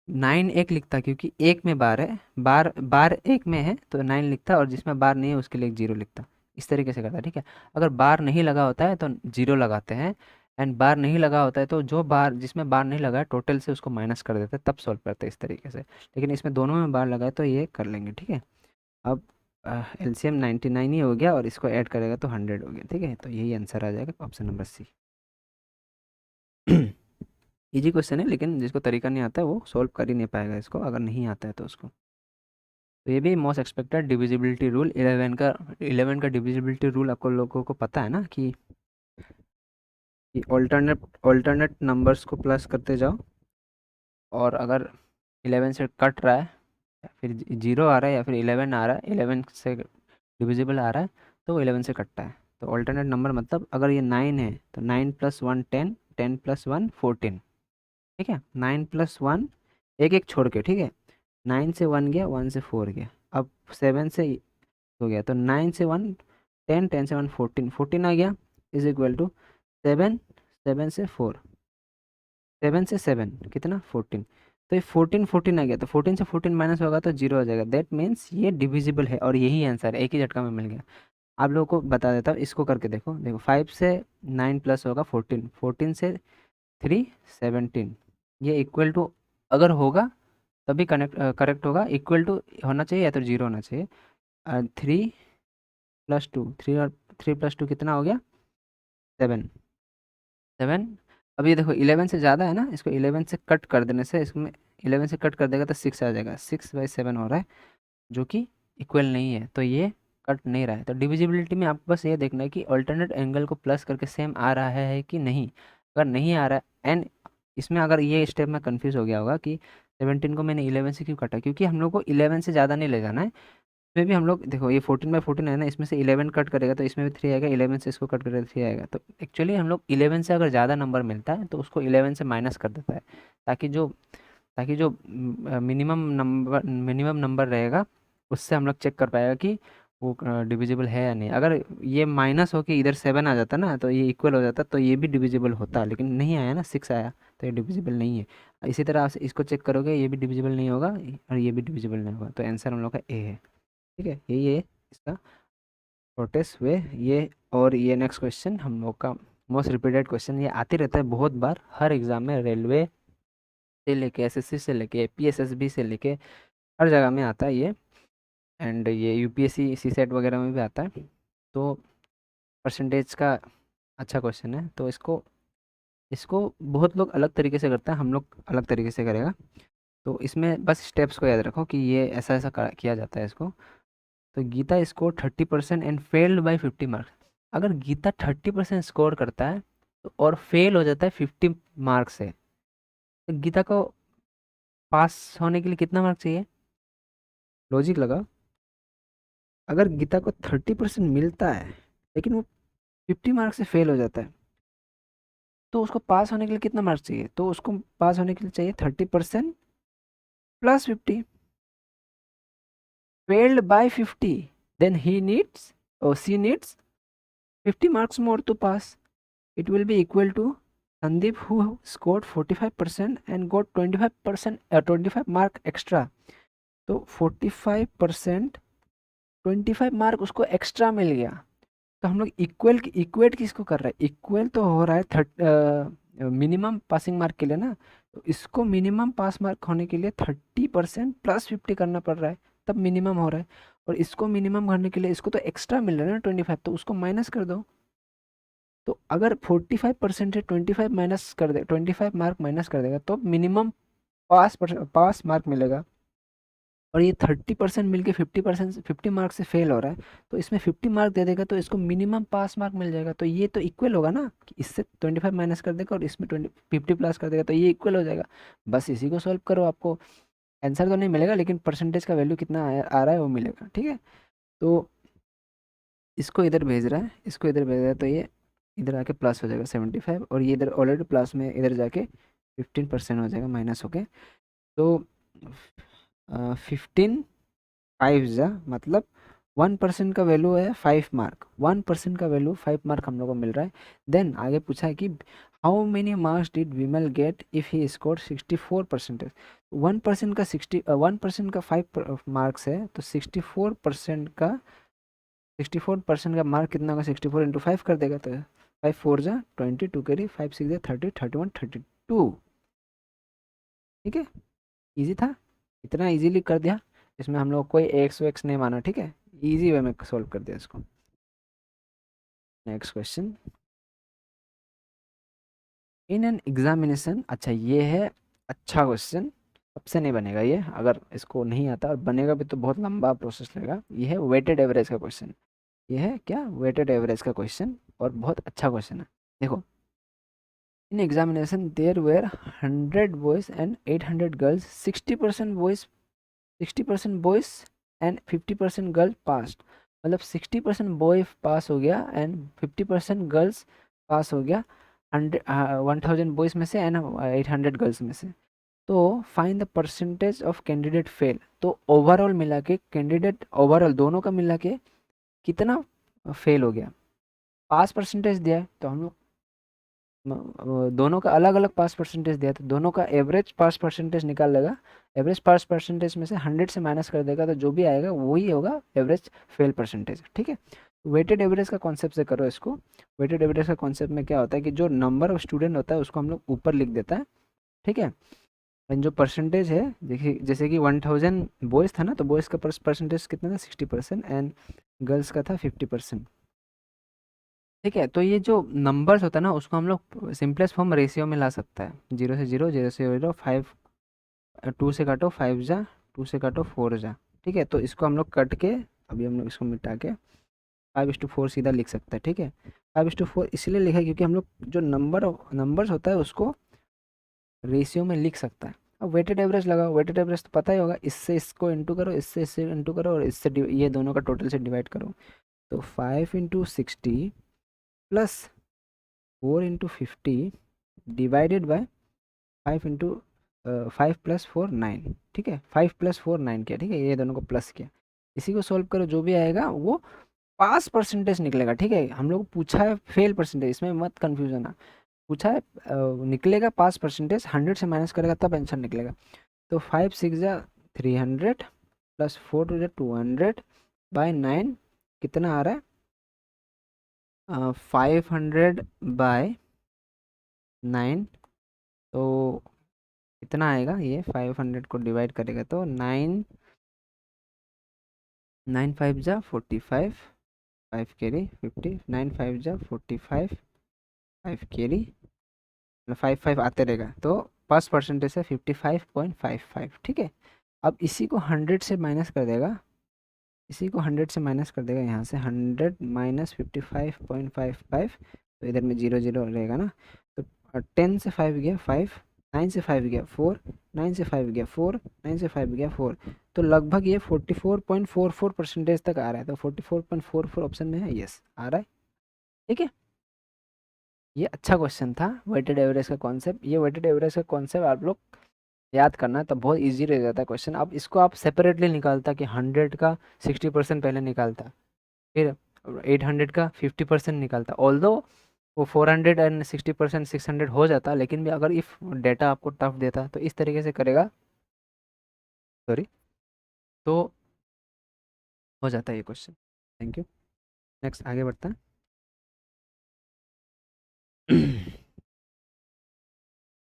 9 एक लिखता, क्योंकि एक में बार है, बार बार एक में है तो 9 लिखता, और जिसमें बार नहीं है उसके लिए एक जीरो लिखता। इस तरीके से करता, ठीक है। अगर बार नहीं लगा होता है तो जीरो लगाते हैं, एंड बार नहीं लगा होता है तो जो बार जिसमें बार नहीं लगा है टोटल से उसको माइनस कर देते हैं, तब सॉल्व करते हैं इस तरीके से। लेकिन इसमें दोनों में बार लगा है तो ये कर लेंगे, ठीक है। अब एलसीएम 99 ही हो गया, और इसको ऐड करेगा तो 100 हो गया, ठीक है। तो यही आंसर आ जाएगा option number C. Easy question है, लेकिन जिसको तरीका नहीं आता है वो सॉल्व कर ही नहीं पाएगा इसको, अगर नहीं आता है तो उसको। तो ये भी मोस्ट एक्सपेक्टेड डिविजिबिलिटी रूल 11 का डिविजिबिलिटी रूल आपको लोगों को पता है ना, कि ऑल्टरनेट नंबर्स को प्लस करते जाओ, और अगर 11 से कट रहा है, या फिर जीरो आ रहा है, या फिर 11 आ रहा है, 11 से डिविजिबल आ रहा है, तो वो 11 से कटता है। तो ऑल्टरनेट नंबर मतलब अगर ये 9 है तो 9 + 1 10, 10 + 1 14, ठीक है। 9 + 1 एक एक छोड़ के, ठीक है। 9 से 1 गया, 1 से 4 गया, अब 7 से हो गया, तो 9 से 1 10, 10 से 1 14, 14 आ गया, इज इक्वल टू 7, 7 से 4, 7 से 7 कितना 14। तो ये 14 14 आ गया, तो 14 से 14 माइनस होगा तो जीरो हो जाएगा, दैट मीन्स ये डिविजिबल है, और यही आंसर है, एक ही झटका में मिल गया। आप लोगों को बता देता हूँ, इसको करके देखो, देखो 5 से 9 प्लस होगा 14, 14 से 3 17, ये इक्वल टू अगर होगा तभी करेक्ट होगा, इक्वल टू होना चाहिए या तो जीरो होना चाहिए। 3 + 2, 3 + 2 कितना हो गया? 7, 7। अब ये देखो 11 से ज़्यादा है ना, इसको 11 से कट कर देने से, इसमें 11 से कट कर देगा तो 6 आ जाएगा, 6/7 हो रहा है, जो कि इक्वल नहीं है, तो ये कट नहीं रहा है। तो डिविजिबिलिटी में आपको बस ये देखना है कि अल्टरनेट एंगल को प्लस करके सेम आ रहा है कि नहीं। अगर नहीं आ रहा है, एंड इसमें अगर ये स्टेप में कंफ्यूज हो गया होगा कि 17 को मैंने 11 से क्यों काटा, क्योंकि हम लोग को 11 से ज़्यादा नहीं ले जाना है। इसमें भी हम लोग देखो, ये 14/14 है ना, इसमें से 11 कट करेगा तो इसमें भी 3 आएगा, 11 से इसको कट करेगा 3 आएगा, तो एक्चुअली हम लोग 11 से अगर ज़्यादा नंबर मिलता है तो उसको 11 से माइनस कर देता है, ताकि जो मिनिमम नंबर रहेगा उससे हम लोग चेक कर पाएगा कि वो डिविजिबल है या नहीं। अगर ये माइनस हो के इधर 7 आ जाता ना तो ये इक्वल हो जाता, तो ये भी डिविजिबल होता, लेकिन नहीं आया ना, 6 आया, तो ये डिविजिबल नहीं है। इसी तरह आप इसको चेक करोगे, ये भी डिविजिबल नहीं होगा और ये भी डिविजिबल नहीं होगा, तो आंसर हम लोग का ए है, ठीक है। यही है इसका शॉर्टेस्ट वे ये। और ये नेक्स्ट क्वेश्चन हम लोग का मोस्ट रिपीटेड क्वेश्चन, ये आते रहता है बहुत बार हर एग्जाम में, रेलवे से लेके एसएससी से लेके पीएसएसबी से लेके हर जगह में आता है ये, एंड ये यूपीएससी सीसेट वगैरह में भी आता है। तो परसेंटेज का अच्छा क्वेश्चन है, तो इसको इसको बहुत लोग अलग तरीके से करते हैं, हम लोग अलग तरीके से करेगा। तो इसमें बस स्टेप्स को याद रखो कि ये ऐसा ऐसा किया जाता है इसको। तो Geeta score 30% and failed by 50 marks. अगर गीता 30% स्कोर करता है तो और फेल हो जाता है 50 मार्क्स से, तो गीता को पास होने के लिए कितना मार्क्स चाहिए? लॉजिक लगा। अगर गीता को 30% मिलता है लेकिन वो 50 मार्क्स से फेल हो जाता है, तो उसको पास होने के लिए कितना मार्क्स चाहिए? तो उसको पास होने के लिए चाहिए 30% + 50, failed by 50, then he needs और C needs 50 marks more to pass. It will be equal to Sandeep who scored 45% and got 25%, 25 mark extra। तो 45% 25 मार्क उसको एक्स्ट्रा मिल गया। तो हम लोग इक्वेट किसको कर रहे हैं? इक्वल तो हो रहा है मिनिमम पासिंग मार्क के लिए ना, तो इसको मिनिमम पास मार्क होने के लिए 30% + 50 करना पड़ रहा है, तब मिनिमम हो रहा है। और इसको मिनिमम करने के लिए इसको तो एक्स्ट्रा मिल रहा है ना 25, तो उसको माइनस कर दो। तो अगर 45% से 25 माइनस कर दे, 25 मार्क माइनस कर देगा तो मिनिमम पास मार्क मिलेगा। और ये 30% मिल के 50% 50 मार्क्स से फेल हो रहा है, तो इसमें 50 मार्क दे देगा तो इसको मिनिमम पास मार्क मिल जाएगा। तो ये तो इक्वल होगा ना कि इससे 25 माइनस कर देगा और इसमें 50 प्लस कर देगा, तो ये इक्वल हो जाएगा। बस इसी को सॉल्व करो, आपको आंसर तो नहीं मिलेगा लेकिन परसेंटेज का वैल्यू कितना आ रहा है वो मिलेगा। ठीक है, तो इसको इधर भेज रहा है, इसको इधर भेज रहा है, तो ये इधर आके प्लस हो जाएगा 75, और ये इधर ऑलरेडी प्लस में इधर जाके 15% हो जाएगा माइनस होके। तो 15 5 जा मतलब 1% का वैल्यू है 5 मार्क, 1% का वैल्यू 5 मार्क हम लोग को मिल रहा है। देन आगे पूछा है कि how many marks did Vimal get if he score 64%। 1% का 1% का 5 मार्क्स है, तो 64% का मार्क कितना होगा, 64 इंटू 5 कर देगा, तो 5 4 जा 20, 2 कैरी 5 6 जा 30, 31 32। ठीक है, इजी था, इतना इजीली कर दिया, इसमें हम लोग कोई एक्स वैक्स नहीं माना। ठीक है, इजी वे में सॉल्व कर दिया इसको। Next question, in an examination, अच्छा ये है अच्छा क्वेश्चन, सबसे नहीं बनेगा ये, अगर इसको नहीं आता और बनेगा भी तो बहुत लंबा प्रोसेस लगेगा। ये है वेटेड एवरेज का क्वेश्चन, ये है क्या, वेटेड एवरेज का क्वेश्चन, और बहुत अच्छा क्वेश्चन है। देखो, in examination there were 100 boys and 800 girls, 60% boys and 50% girl pass, मतलब 60% बॉय पास हो गया एंड 50% गर्ल्स पास हो गया, 1000 बॉयज में से एंड 800 गर्ल्स में से। तो find the percentage of candidate fail, तो ओवरऑल मिला के कैंडिडेट ओवरऑल दोनों का मिला के कितना फेल हो गया। पास परसेंटेज दिया है तो हम लोग दोनों का अलग अलग पास परसेंटेज दिया, तो दोनों का एवरेज पास परसेंटेज निकाल लेगा, एवरेज पास परसेंटेज में से 100 से माइनस कर देगा, तो जो भी आएगा वही होगा एवरेज फेल परसेंटेज। ठीक है, वेटेड एवरेज का कॉन्सेप्ट से करो इसको। वेटेड एवरेज का कॉन्सेप्ट में क्या होता है कि जो नंबर ऑफ स्टूडेंट होता है उसको हम लोग ऊपर लिख देता है। ठीक है, एंड जो परसेंटेज है, देखिए जैसे कि 1000 बॉयज़ था ना, तो बॉयज़ का परसेंटेज कितना था, 60%, एंड गर्ल्स का था 50%। ठीक है, तो ये जो नंबर्स होता है ना उसको हम लोग सिंपलेस्ट फॉर्म रेशियो में ला सकता है, 0 से 0, 0 से 0, 5, 2 से काटो 5 जा, 2 से काटो 4 जा। ठीक है, तो इसको हम लोग कट के, अभी हम लोग इसको मिटा के 5:4 सीधा लिख सकते हैं। ठीक है, 5:4 इसलिए लिखा है क्योंकि हम लोग जो नंबर्स होता है उसको रेशियो में लिख सकता है। अब वेटेड एवरेज लगाओ, वेटेड एवरेज तो पता ही होगा, इससे इसको इंटू करो, इससे इंटू करो, और इससे ये दोनों का टोटल से डिवाइड करो, तो 5 into 60 plus 4 into 50 divided by 5 into 5 plus 4 9। ठीक है, 5 प्लस 4 9 किया, ठीक है, ये दोनों को प्लस किया, इसी को सॉल्व करो, जो भी आएगा वो पास परसेंटेज निकलेगा। ठीक है, हम लोग को पूछा है फेल परसेंटेज, इसमें मत कन्फ्यूजन है, पूछा है निकलेगा पास परसेंटेज, 100 से माइनस करेगा तब आंसर निकलेगा। तो 5 6 जा 300 प्लस 4 टू जा 200 बाय 9 कितना आ रहा है, 500 बाय 9, तो कितना आएगा, ये 500 को डिवाइड करेगा तो 9 9 5 जा 45, 5 कैरी 50, 9 5 जा 45, 5 कैरी 5 5 आते रहेगा, तो फर्स्ट परसेंटेज है 55.55। ठीक है, अब इसी को 100 से माइनस कर देगा, इसी को 100 से माइनस कर देगा, यहाँ से 100 माइनस 55.55, तो इधर में 0 0 रहेगा ना, तो 10 से 5 गया 5, 9 से 5 गया 4, 9 से 5 गया 4, 9 से 5 गया 4, तो लगभग ये 44.44 परसेंटेज तक आ रहा है, तो 44.44 ऑप्शन में है, यस आ रहा है। ठीक है, ये अच्छा क्वेश्चन था, वेटेड एवरेज का कॉन्सेप्ट। ये वेटेड एवरेज का कॉन्सेप्ट आप लोग याद करना तो बहुत इजी रह जाता है क्वेश्चन। अब इसको आप सेपरेटली निकालता कि 100 का 60% पहले निकालता, फिर 800 का 50% निकालता, ऑल्दो वो 400 एंड 60% 600 हो जाता, लेकिन भी अगर इफ डेटा आपको टफ देता तो इस तरीके से करेगा, सॉरी, तो हो जाता है ये क्वेश्चन। थैंक यू, नेक्स्ट आगे बढ़ता है।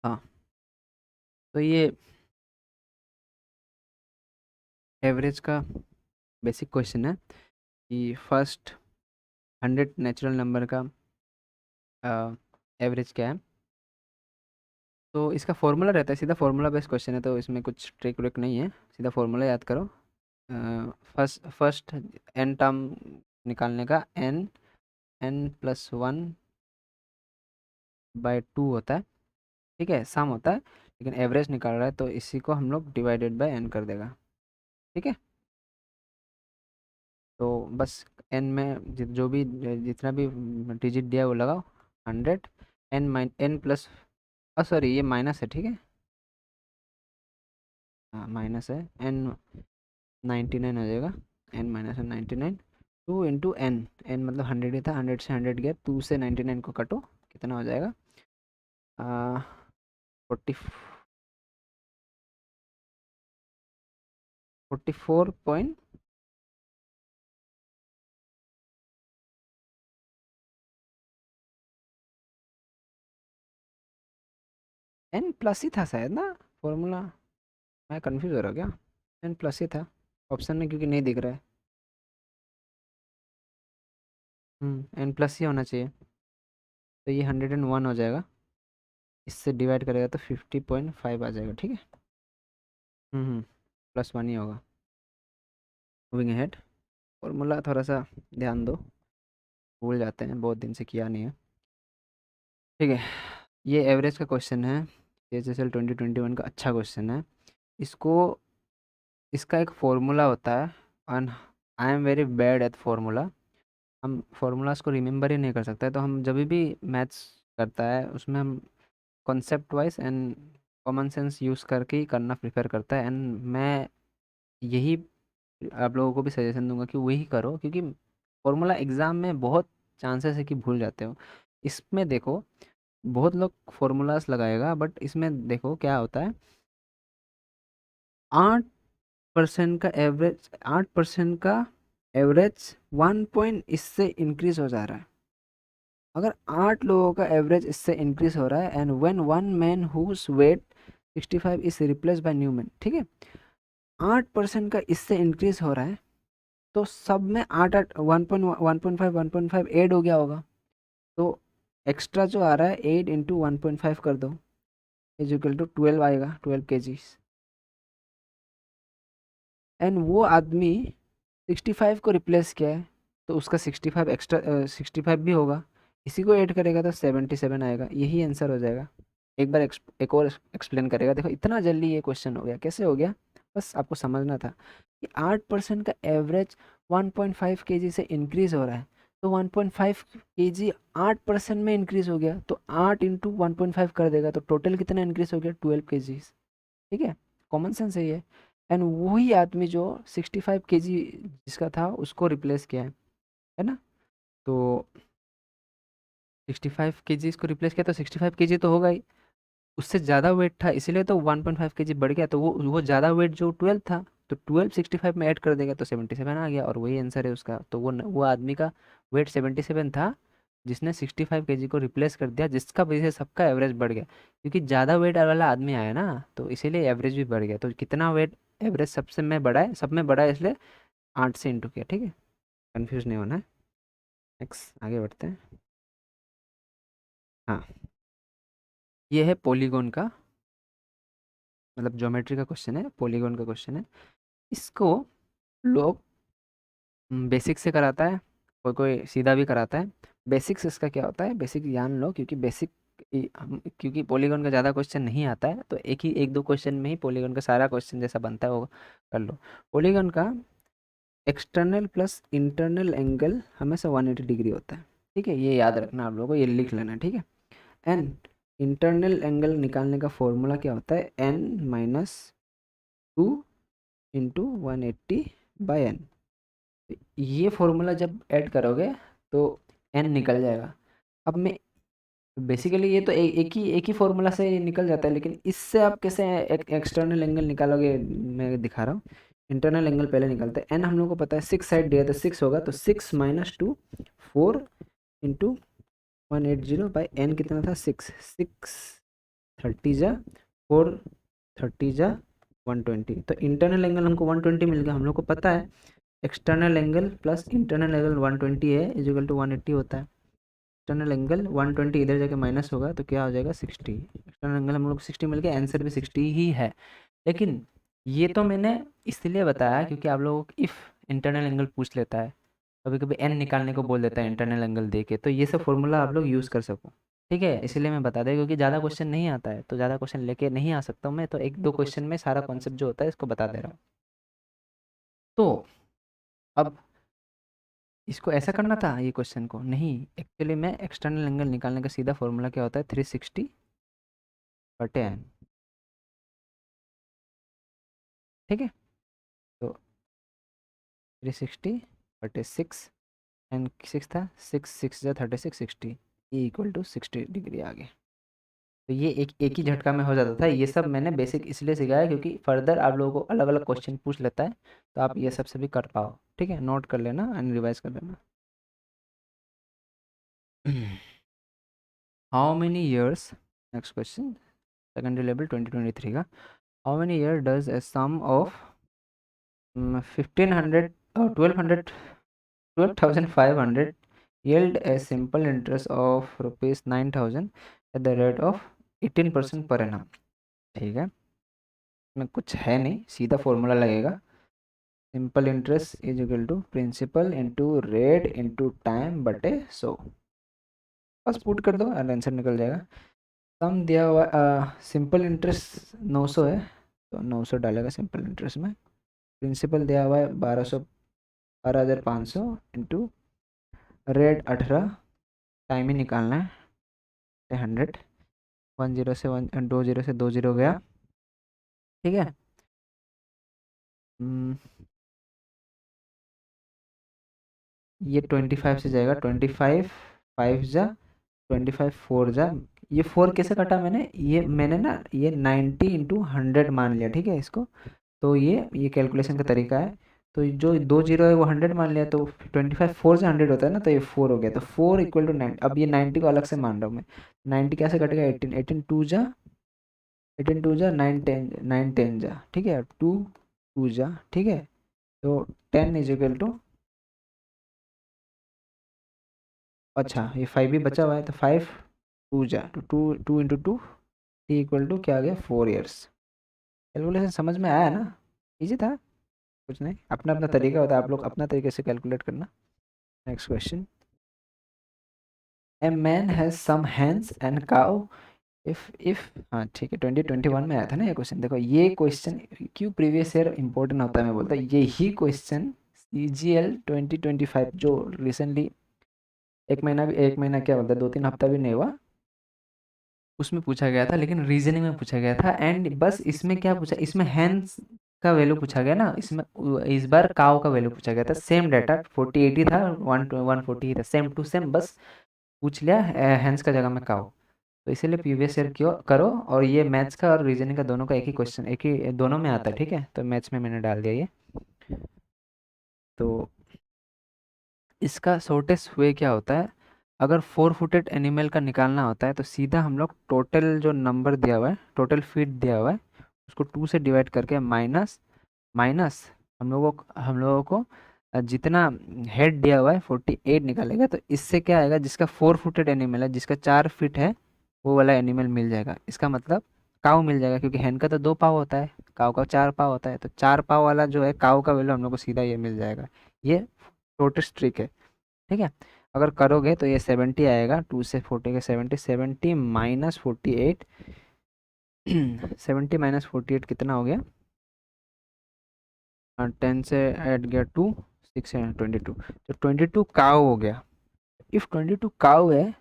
हाँ, तो ये एवरेज का बेसिक क्वेश्चन है कि फर्स्ट 100 नेचुरल नंबर का एवरेज क्या है। तो इसका फॉर्मूला रहता है, सीधा फॉर्मूला बेस्ड क्वेश्चन है, तो इसमें कुछ ट्रिक व्रिक नहीं है, सीधा फॉर्मूला याद करो। फर्स्ट एन टर्म निकालने का N N plus one by two होता है, ठीक है, सम होता है, लेकिन एवरेज निकाल रहा है तो इसी को हम लोग डिवाइडेड बाय एन कर देगा, ठीक है। तो बस एन में जो भी जितना भी डिजिट दिया है वो लगाओ, 100, N mine N plus, sorry ये माइनस है, ठीक है, हाँ माइनस है, एन 99 हो जाएगा, एन माइनस है 99, 2 इंटू एन, एन मतलब 100 ही था, 100 से 100 गया, 2 से 99 को कटो, कितना हो जाएगा 40 44 एन प्लस ही था शायद ना फॉर्मूला, मैं कंफ्यूज हो रहा क्या, एन प्लस ही था ऑप्शन में क्योंकि नहीं दिख रहा है। एन प्लस ही होना चाहिए, तो ये 101 हो जाएगा, इससे डिवाइड करेगा तो 50.5 आ जाएगा, ठीक है। प्लस वन ही होगा। मूविंग अहेड, फॉर्मूला थोड़ा सा ध्यान दो, भूल जाते हैं, बहुत दिन से किया नहीं है, ठीक है। ये एवरेज का क्वेश्चन है, CHSL 2021 का अच्छा क्वेश्चन है। इसको इसका एक फॉर्मूला होता है, and I am very bad at formula, हम फार्मूलाज को रिमेंबर ही नहीं कर सकते, तो हम जब भी मैथ्स करता है उसमें हम concept wise and common sense use करके ही करना प्रेफर करता है, एंड मैं यही आप लोगों को भी सजेशन दूंगा कि वही करो, क्योंकि फॉर्मूला एग्ज़ाम में बहुत चांसेस है कि भूल जाते हो। इसमें देखो बहुत लोग फॉर्मूलाज लगाएगा, बट इसमें देखो क्या होता है, 8% का एवरेज, 8% का एवरेज 1 पॉइंट इससे इंक्रीज हो जा रहा है। अगर 8 लोगों का एवरेज इससे इंक्रीज हो रहा है, and when one man whose weight 65 is replace by new man, ठीक है, 8% का इससे इंक्रीज हो रहा है, तो सब में आठ आठ 1.5 ऐड हो गया होगा, तो एक्स्ट्रा जो आ रहा है 8 × 1.5 कर दो, इज इक्वल टू 12 आएगा, 12 kg, एंड वो आदमी 65 को रिप्लेस किया है, तो उसका 65 एक्स्ट्रा 65 भी होगा, इसी को ऐड करेगा तो 77 आएगा, यही आंसर हो जाएगा। एक बार एक और एक्सप्लेन करेगा, देखो इतना जल्दी ये क्वेश्चन हो गया, कैसे हो गया, बस आपको समझना था कि 8% का एवरेज 1.5 kg से इंक्रीज हो रहा है, तो 1.5 kg 8% में इंक्रीज हो गया, तो 8 × 1.5 कर देगा, तो टोटल कितना इंक्रीज हो गया 12 kg, ठीक है, कॉमन सेंस है ये। एंड वही आदमी जो 65 kg जिसका था उसको रिप्लेस किया है ना, तो 65 kg इसको रिप्लेस किया, तो 65 kg तो होगा ही, उससे ज़्यादा वेट था इसीलिए तो 1.5 kg बढ़ गया, तो वो ज़्यादा वेट जो 12 था, तो 12 65 में ऐड कर देगा तो 77 आ गया, और वही आंसर है उसका, तो वो आदमी का वेट 77 था, जिसने 65 kg को रिप्लेस कर दिया, जिसका वजह से सबका एवरेज बढ़ गया, क्योंकि ज़्यादा वेट वाला आदमी आया ना, तो इसीलिए एवरेज भी बढ़ गया, तो कितना वेट एवरेज सबसे में बढ़ा है, सब में बढ़ा है, इसलिए 8 से इंटू किया, ठीक है, कन्फ्यूज नहीं होना है। नेक्स्ट आगे बढ़ते हैं। हाँ, ये है पॉलीगॉन का, मतलब ज्योमेट्री का क्वेश्चन है, पॉलीगॉन का क्वेश्चन है, इसको लोग बेसिक से कराता है, कोई कोई सीधा भी कराता है। बेसिक्स इसका क्या होता है, बेसिक जान लो, क्योंकि बेसिक क्योंकि पॉलीगॉन का ज़्यादा क्वेश्चन नहीं आता है, तो एक दो क्वेश्चन में ही पॉलीगॉन का सारा क्वेश्चन जैसा बनता है वो कर लो। पॉलीगॉन का एक्सटर्नल प्लस इंटरनल एंगल हमेशा 180 डिग्री होता है, ठीक है, ये याद रखना आप लोगों को, ये लिख लेना है, ठीक है। एन इंटरनल एंगल निकालने का फॉर्मूला क्या होता है, n-2 × 180/n, ये फॉर्मूला जब ऐड करोगे तो एन निकल जाएगा। अब मैं बेसिकली ये तो एक ही फॉर्मूला से निकल जाता है, लेकिन इससे आप कैसे एक्सटर्नल एंगल निकालोगे, मैं दिखा रहा हूँ। इंटरनल एंगल पहले निकालते हैं, एन हम लोग को पता है 6 साइड दिया तो 6 होगा, तो 6 - 2 4 × 180/n कितना था 6, 30 जा 4 30 जा 120, तो इंटरनल एंगल हमको 120 मिल गया, हम लोग को पता है external angle plus internal angle 120 है, इज इक्वल टू 180 होता है। एक्सटर्नल एंगल 120 इधर जाके माइनस होगा तो क्या हो जाएगा 60, एक्सटर्नल एंगल हम लोग को 60 मिल गया, आंसर भी 60 ही है। लेकिन ये तो मैंने इसलिए बताया क्योंकि आप लोगों को इफ़ इंटरनल एंगल पूछ लेता है, कभी कभी एन निकालने को बोल देता है इंटरनल एंगल दे के, तो ये सब फॉर्मूला आप लोग यूज़ कर सको। ठीक है, इसलिए मैं बता दें क्योंकि ज़्यादा क्वेश्चन नहीं आता है, तो ज़्यादा क्वेश्चन लेके नहीं आ सकता हूँ मैं, तो एक दो क्वेश्चन में सारा कॉन्सेप्ट जो होता है इसको बता दे रहा हूँ। तो अब इसको ऐसा करना था ये क्वेश्चन को, नहीं एक्चुअली मैं एक्सटर्नल एंगल निकालने का सीधा फॉर्मूला क्या होता है, 360/n। ठीक है, तो 360/6, एंड 6 था, 6 6 जा 36, 60, ई इक्वल टू 60 डिग्री आ गया। तो ये एक एक ही झटका में हो जाता था। ये सब मैंने बेसिक इसलिए सिखाया क्योंकि फर्दर आप लोगों को अलग अलग क्वेश्चन पूछ लेता है, तो आप ये सब से भी कर पाओ। ठीक है, नोट कर लेना एंड रिवाइज कर लेना। How many years, next question secondary level 2023 का, how many year does a sum of 1500 और 12,500 yield a simple interest of rupees 9,000 at the rate of 18% per annum। ठीक है, इसमें कुछ है नहीं, सीधा फॉर्मूला लगेगा, simple interest is equal to principal into rate into time बटे 100। बस पुट कर दो और आंसर निकल जाएगा। सम दिया हुआ, सिंपल इंटरेस्ट 900 है, तो 900 डालेगा सिंपल इंटरेस्ट में। प्रिंसिपल दिया हुआ है 12,500 इंटू रेट 18, टाइम ही निकालना है 100, 10 से 20 से 20 गया। ठीक है, ये 25 से जाएगा, 25 5 जा 25 4 जा, ये 4 कैसे कटा मैंने, ये मैंने ना ये 90 × 100 मान लिया। ठीक है इसको, तो ये कैलकुलेशन का तरीका है। तो जो 2 जीरो है वो 100 मान लिया, तो 25 4 से 100 होता है ना, तो ये 4 हो गया, तो 4 इक्वल टू 9। अब ये 90 को अलग से मान रहा हूँ मैं, 90 कैसे कटेगा, 18 18 2 जा 9 10 9 10 जा, ठीक है, 2 2 जा, ठीक है, तो 10 इज इक्वल टू, अच्छा ये 5 भी बचा हुआ है, तो 5 2 जा, तो 2 2 इंटू 2 इक्वल टू क्या आ गया, 4 ईयर्स। कैलकुलेशन समझ में आया ना, इजी था, कुछ नहीं, अपना अपना तरीका होता है, आप लोग अपना तरीके से कैलकुलेट करना। Next question, a man has some hens and cow, if हाँ ठीक है, 2021 में आया था ना ये क्वेश्चन। देखो ये क्वेश्चन क्यों प्रीवियस ईयर इंपॉर्टेंट होता है, मैं बोलता हूँ यही क्वेश्चन CGL 2025 जो रिसेंटली एक महीना भी, एक महीना क्या बोलता है, 2 3 हफ्ता भी नहीं हुआ, उसमें पूछा गया था, लेकिन रीजनिंग में पूछा गया था। एंड बस इसमें क्या पूछा, इसमें हैंस का वैल्यू पूछा गया ना, इसमें इस बार काउ का वैल्यू पूछा गया था। सेम डाटा 48 ही था, 140 ही था, सेम टू सेम, बस पूछ लिया हैंस का जगह में काउ। तो इसीलिए प्रीवियस ईयर क्यों करो, और ये मैथ्स का और रीजनिंग का दोनों का एक ही क्वेश्चन, एक ही दोनों में आता है। ठीक है, तो मैथ्स में मैंने डाल दिया ये। तो इसका शॉर्टेस्ट वे क्या होता है, अगर 4 फुटेड एनिमल का निकालना होता है तो सीधा हम लोग टोटल जो नंबर दिया हुआ है, टोटल फीट दिया हुआ है, उसको 2 से डिवाइड करके माइनस माइनस हम लोगों को जितना हेड दिया हुआ है 48 निकालेगा, तो इससे क्या आएगा, जिसका 4 फुटेड एनिमल है, जिसका 4 फीट है, वो वाला एनिमल मिल जाएगा। इसका मतलब काऊ मिल जाएगा, क्योंकि हैन का तो 2 पाव होता है, काऊ का 4 पाव होता है, तो 4 पाव वाला जो है काऊ का वैल्यू हम लोग को सीधा ये मिल जाएगा। ये शॉर्टेस्ट ट्रिक है। ठीक है, अगर करोगे तो ये 70 आएगा, 2 से 40 का 70, 70 माइनस 48, 70 माइनस 48 कितना हो गया, 10 से ऐड गया 2, 6 है 22, तो 22 काउ हो गया। इफ 22 काउ है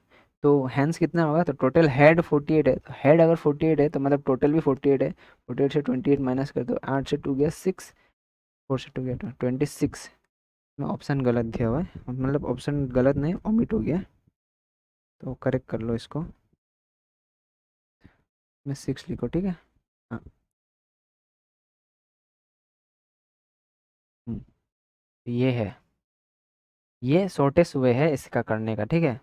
तो हैंड्स कितना होगा, तो टोटल हेड 48 है, तो हेड अगर 48 है तो मतलब टोटल भी 48 है, 48 से 28 माइनस कर दो, 8 से 2 गया 6, 4 से 2 गया 26 में। ऑप्शन गलत दिया हुआ है, मतलब ऑप्शन गलत नहीं, ओमिट हो गया, तो करेक्ट कर लो इसको, में 6 लिखो। ठीक है, हाँ, ये है, ये शॉर्टेस्ट वे है इसका करने का। ठीक है,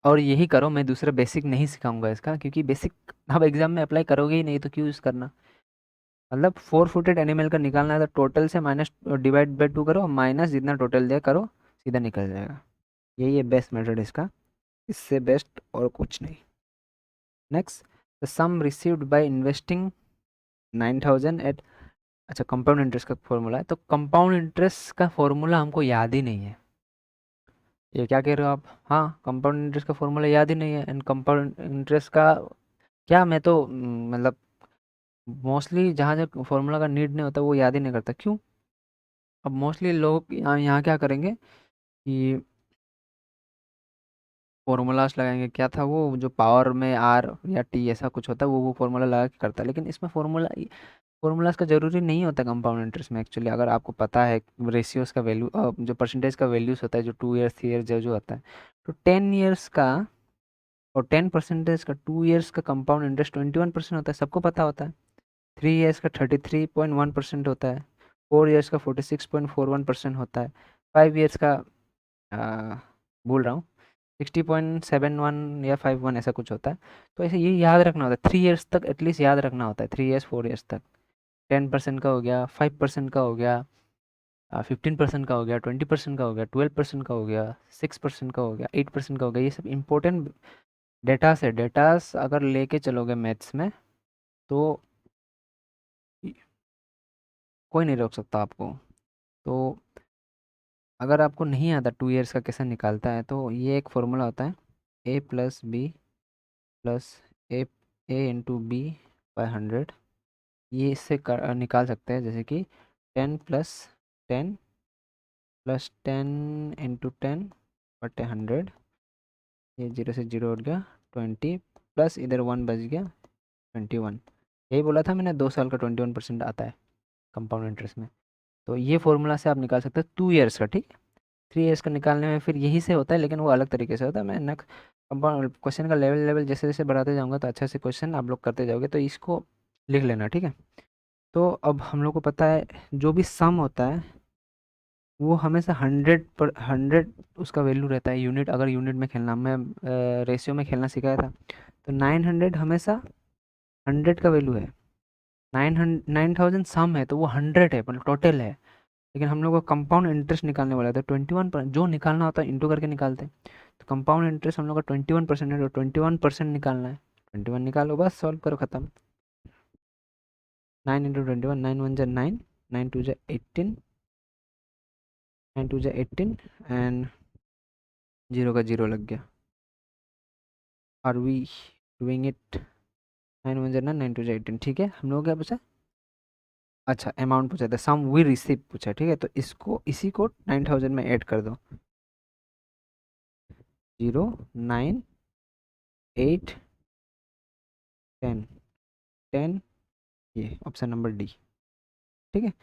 और यही करो, मैं दूसरा बेसिक नहीं सिखाऊंगा इसका, क्योंकि बेसिक आप एग्जाम में अप्लाई करोगे ही नहीं, तो क्यों यूज़ करना। मतलब 4 फुटेड एनिमल का निकालना है तो टोटल से माइनस डिवाइड बाई 2 करो, माइनस जितना टोटल दिया करो, सीधा निकल जाएगा। यही है बेस्ट मेथड इसका, इससे बेस्ट और कुछ नहीं। Next, the sum received by investing 9,000 at अच्छा, कंपाउंड इंटरेस्ट का फॉर्मूला है, तो कंपाउंड इंटरेस्ट का फॉर्मूला हमको याद ही नहीं है। ये क्या कह रहे हो आप? हाँ, कंपाउंड इंटरेस्ट का फॉर्मूला याद ही नहीं है। एंड कंपाउंड इंटरेस्ट का क्या, मैं तो मतलब मोस्टली जहाँ जहाँ फॉर्मूला का नीड नहीं होता वो याद ही नहीं करता। क्यों? अब मोस्टली लोग यहाँ यहाँ क्या करेंगे कि फॉर्मूलाज लगाएंगे। क्या था वो, जो पावर में आर या टी ऐसा कुछ होता है, वो फॉर्मूला लगा के करता है। लेकिन इसमें फॉर्मूलाज का ज़रूरी नहीं होता कंपाउंड इंटरेस्ट में। एक्चुअली अगर आपको पता है रेशियोज का वैल्यू, जो परसेंटेज का वैल्यूज होता है, जो 2 ईयर्स 3 ईयर्स जो जो होता है, तो 10 ईयर्स का और 10% का 2 ईयर्स का कंपाउंड इंटरेस्ट 21% होता है, सबको पता होता है। 3 ईयर्स का 33.1% होता है। 4 ईयर्स का 46.41% होता है। 5 ईयर्स का भूल रहा हूँ, 60.71 या 51 ऐसा कुछ होता है। तो ऐसे ये याद रखना होता है, 3 ईयर्स तक एटलीस्ट याद रखना होता है, 3 ईयर्स 4 ईयर्स तक। 10% का हो गया, 5% का हो गया, 15% का हो गया, 20% का हो गया, 12% का हो गया, 6% का हो गया, 8% का हो गया। ये सब इंपॉर्टेंट डेटास है। डेटास अगर लेके चलोगे मैथ्स में तो कोई नहीं रोक सकता आपको। तो अगर आपको नहीं आता 2 ईयर्स का कैसे निकालता है, तो ये एक फॉर्मूला होता है, a plus b plus a a into b by 100। ये इससे निकाल सकते हैं, जैसे कि 10 + 10 + 10 × 10/100। ये 0 से 0 उठ गया 20, प्लस इधर 1 बच गया 21। यही बोला था मैंने, 2 साल का 21% आता है कंपाउंड इंटरेस्ट में। तो ये फॉर्मूला से आप निकाल सकते हो 2 ईयर्स का, ठीक है। 3 ईयर्स का निकालने में फिर यही से होता है, लेकिन वो अलग तरीके से होता है। मैं नेक्स्ट कंपाउंड क्वेश्चन का लेवल लेवल जैसे जैसे बढ़ाते जाऊँगा तो अच्छे से क्वेश्चन आप लोग करते जाओगे, तो इसको लिख लेना, ठीक है। तो अब हम लोग को पता है जो भी सम होता है वो हमेशा 100 उसका वैल्यू रहता है। यूनिट, अगर यूनिट में खेलना, मैं रेशियो में खेलना सिखाया था, तो 900 हमेशा 100 का वैल्यू है। 9000 सम है तो वो 100 है, मतलब टोटल है। लेकिन हम लोग को कंपाउंड इंटरेस्ट निकालने वाला था 21 पर, जो निकालना होता है इंटू करके निकालते हैं। तो कंपाउंड इंटरेस्ट हम लोग का 21% है, तो 21% निकालना है। 21 निकालो, बस सॉल्व करो, खत्म। 9 × 21, 9 × 1 = 9, 9 × 2 = 18, 9 × 2 = 18 एंड 0 का 0 लग गया। Are we doing it? 9 × 1 = 9, 9 × 2 = 18, ठीक है। हम लोग क्या पूछा? अच्छा, अमाउंट पूछा था, सम वी रिसीव पूछा, ठीक है। तो इसको, इसी को 9000 में ऐड कर दो। 0 9 8 10 10, ये ऑप्शन नंबर डी, ठीक है।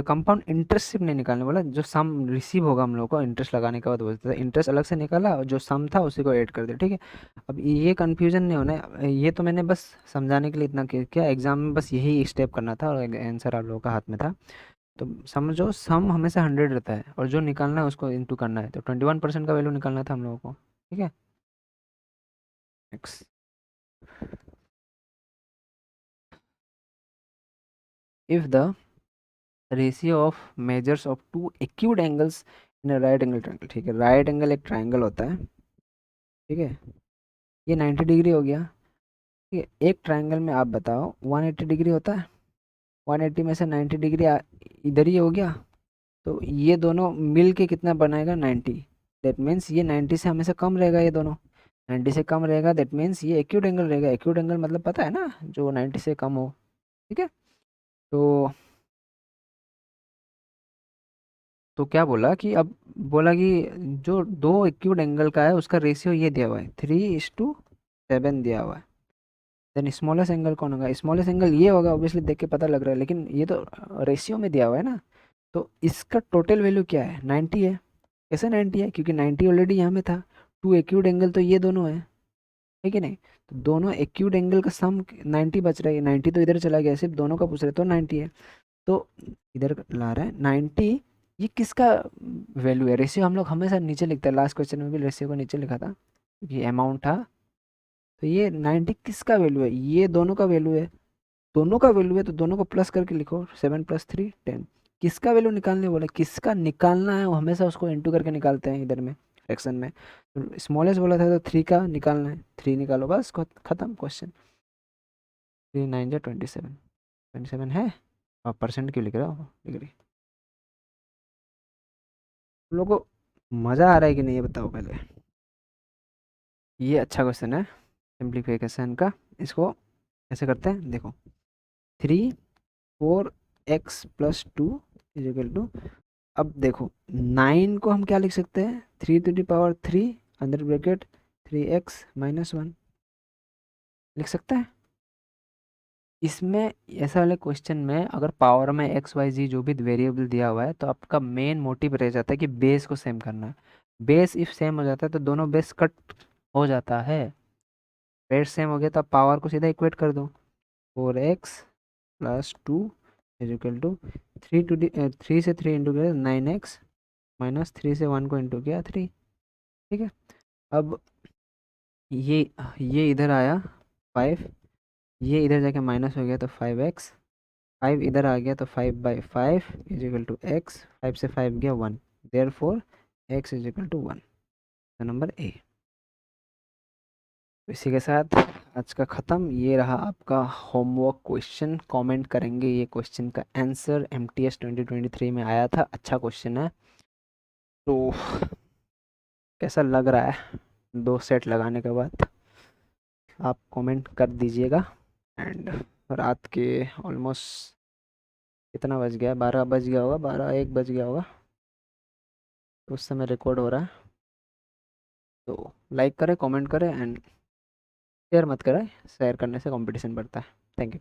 कंपाउंड इंटरेस्ट सिर्फ नहीं निकालने वाला, जो सम रिसीव होगा हम लोग को इंटरेस्ट लगाने के बाद, बोलते थे इंटरेस्ट अलग से निकाला और जो सम था उसी को ऐड कर दिया, ठीक है। अब ये कन्फ्यूजन नहीं होना है, ये तो मैंने बस समझाने के लिए इतना किया। एग्जाम में बस यही स्टेप करना था और आंसर आप लोगों का हाथ में था। तो समझो, सम हमेशा 100 रहता है और जो निकालना है उसको इंटू करना है, तो 21% का वैल्यू निकालना था हम लोगों को, ठीक है। Next, if the ratio of measures of two acute angles in a right angle triangle, ठीक है। राइट एंगल एक ट्रायंगल होता है, ठीक है। ये 90 डिग्री हो गया, ठीक है। एक ट्रायंगल में आप बताओ 180 डिग्री होता है, 180 में से 90 डिग्री इधर ही हो गया, तो ये दोनों मिल के कितना बनाएगा? 90। दैट मीन्स ये 90 से हमेशा कम रहेगा, ये दोनों 90 से कम रहेगा, दैट मीन्स ये एक्यूट एंगल रहेगा। एक्यूट एंगल मतलब पता है ना, जो 90 से कम हो, ठीक है। तो क्या बोला कि, अब बोला कि जो दो एक्यूट एंगल का है उसका रेशियो ये दिया हुआ है, 3:7 दिया हुआ है। देन स्मॉलेस्ट एंगल कौन होगा? स्मॉलेस्ट एंगल ये होगा, ऑब्वियसली देख के पता लग रहा है, लेकिन ये तो रेशियो में दिया हुआ है ना। तो इसका टोटल वैल्यू क्या है? 90 है। कैसे 90 है? क्योंकि 90 ऑलरेडी यहाँ में था। टू एक्यूट एंगल तो ये दोनों है कि नहीं? तो दोनों एक्यूट एंगल का सम 90 बच रहा है, 90 तो इधर चला गया, सिर्फ दोनों का पूछ रहे तो 90 है। तो इधर ला रहा है 90। ये किसका वैल्यू है? रेशियो हम लोग हमेशा नीचे लिखते हैं, लास्ट क्वेश्चन में भी रेशियो को नीचे लिखा था, ये अमाउंट था। तो ये 90 किसका वैल्यू है? ये दोनों का वैल्यू है। दोनों का वैल्यू है तो दोनों को प्लस करके लिखो, 7 + 3 10। किसका वैल्यू निकालने बोला? किसका निकालना है वो हमेशा उसको इंटू करके निकालते हैं इधर में, फ्रैक्शन में। तो स्मॉलेस्ट बोला था तो 3 का निकालना है, 3 निकालो, बस खत्म क्वेश्चन। 3 × 9 = 27। 27 है। और परसेंट क्यों लिख रहा हो डिग्री? तुम लोगों को मज़ा आ रहा है कि नहीं ये बताओ पहले। ये अच्छा क्वेश्चन है सिंप्लीफिकेशन का। इसको कैसे करते हैं देखो। 3 4 x+2 इज इक्वल टू, अब देखो 9 को हम क्या लिख सकते हैं, 3 to the power 3 under bracket 3x-1 लिख सकते हैं। इसमें ऐसा वाले क्वेश्चन में अगर पावर में एक्स वाई जी जो भी वेरिएबल दिया हुआ है तो आपका मेन मोटिव रह जाता है कि बेस को सेम करना है। बेस इफ सेम हो जाता है तो दोनों बेस कट हो जाता है। बेस सेम हो गया तो आप पावर को सीधा इक्वेट कर दो। 4x+2 इज इक्वल टू 3 से 3 इंटू किया 9x माइनस 3 से 1 को इंटू किया 3। ठीक है। अब ये ये इधर आया 5, ये इधर जाके माइनस हो गया तो 5x, 5 इधर आ गया तो 5/5 इज इक्वल टू एक्स, 5 से 5 गया 1, there four X is equal to 1। तो नंबर ए। तो इसी के साथ आज का ख़त्म। ये रहा आपका होमवर्क क्वेश्चन। कमेंट करेंगे ये क्वेश्चन का आंसर, MTS 2023 में आया था, अच्छा क्वेश्चन है। तो कैसा लग रहा है 2 सेट लगाने के बाद, आप कमेंट कर दीजिएगा। एंड रात के ऑलमोस्ट कितना बज गया, 12 बज गया होगा, 12-1 बज गया होगा तो उस समय रिकॉर्ड हो रहा है। तो लाइक करें, कमेंट करें एंड शेयर मत करें, शेयर करने से कंपटीशन बढ़ता है। Thank you.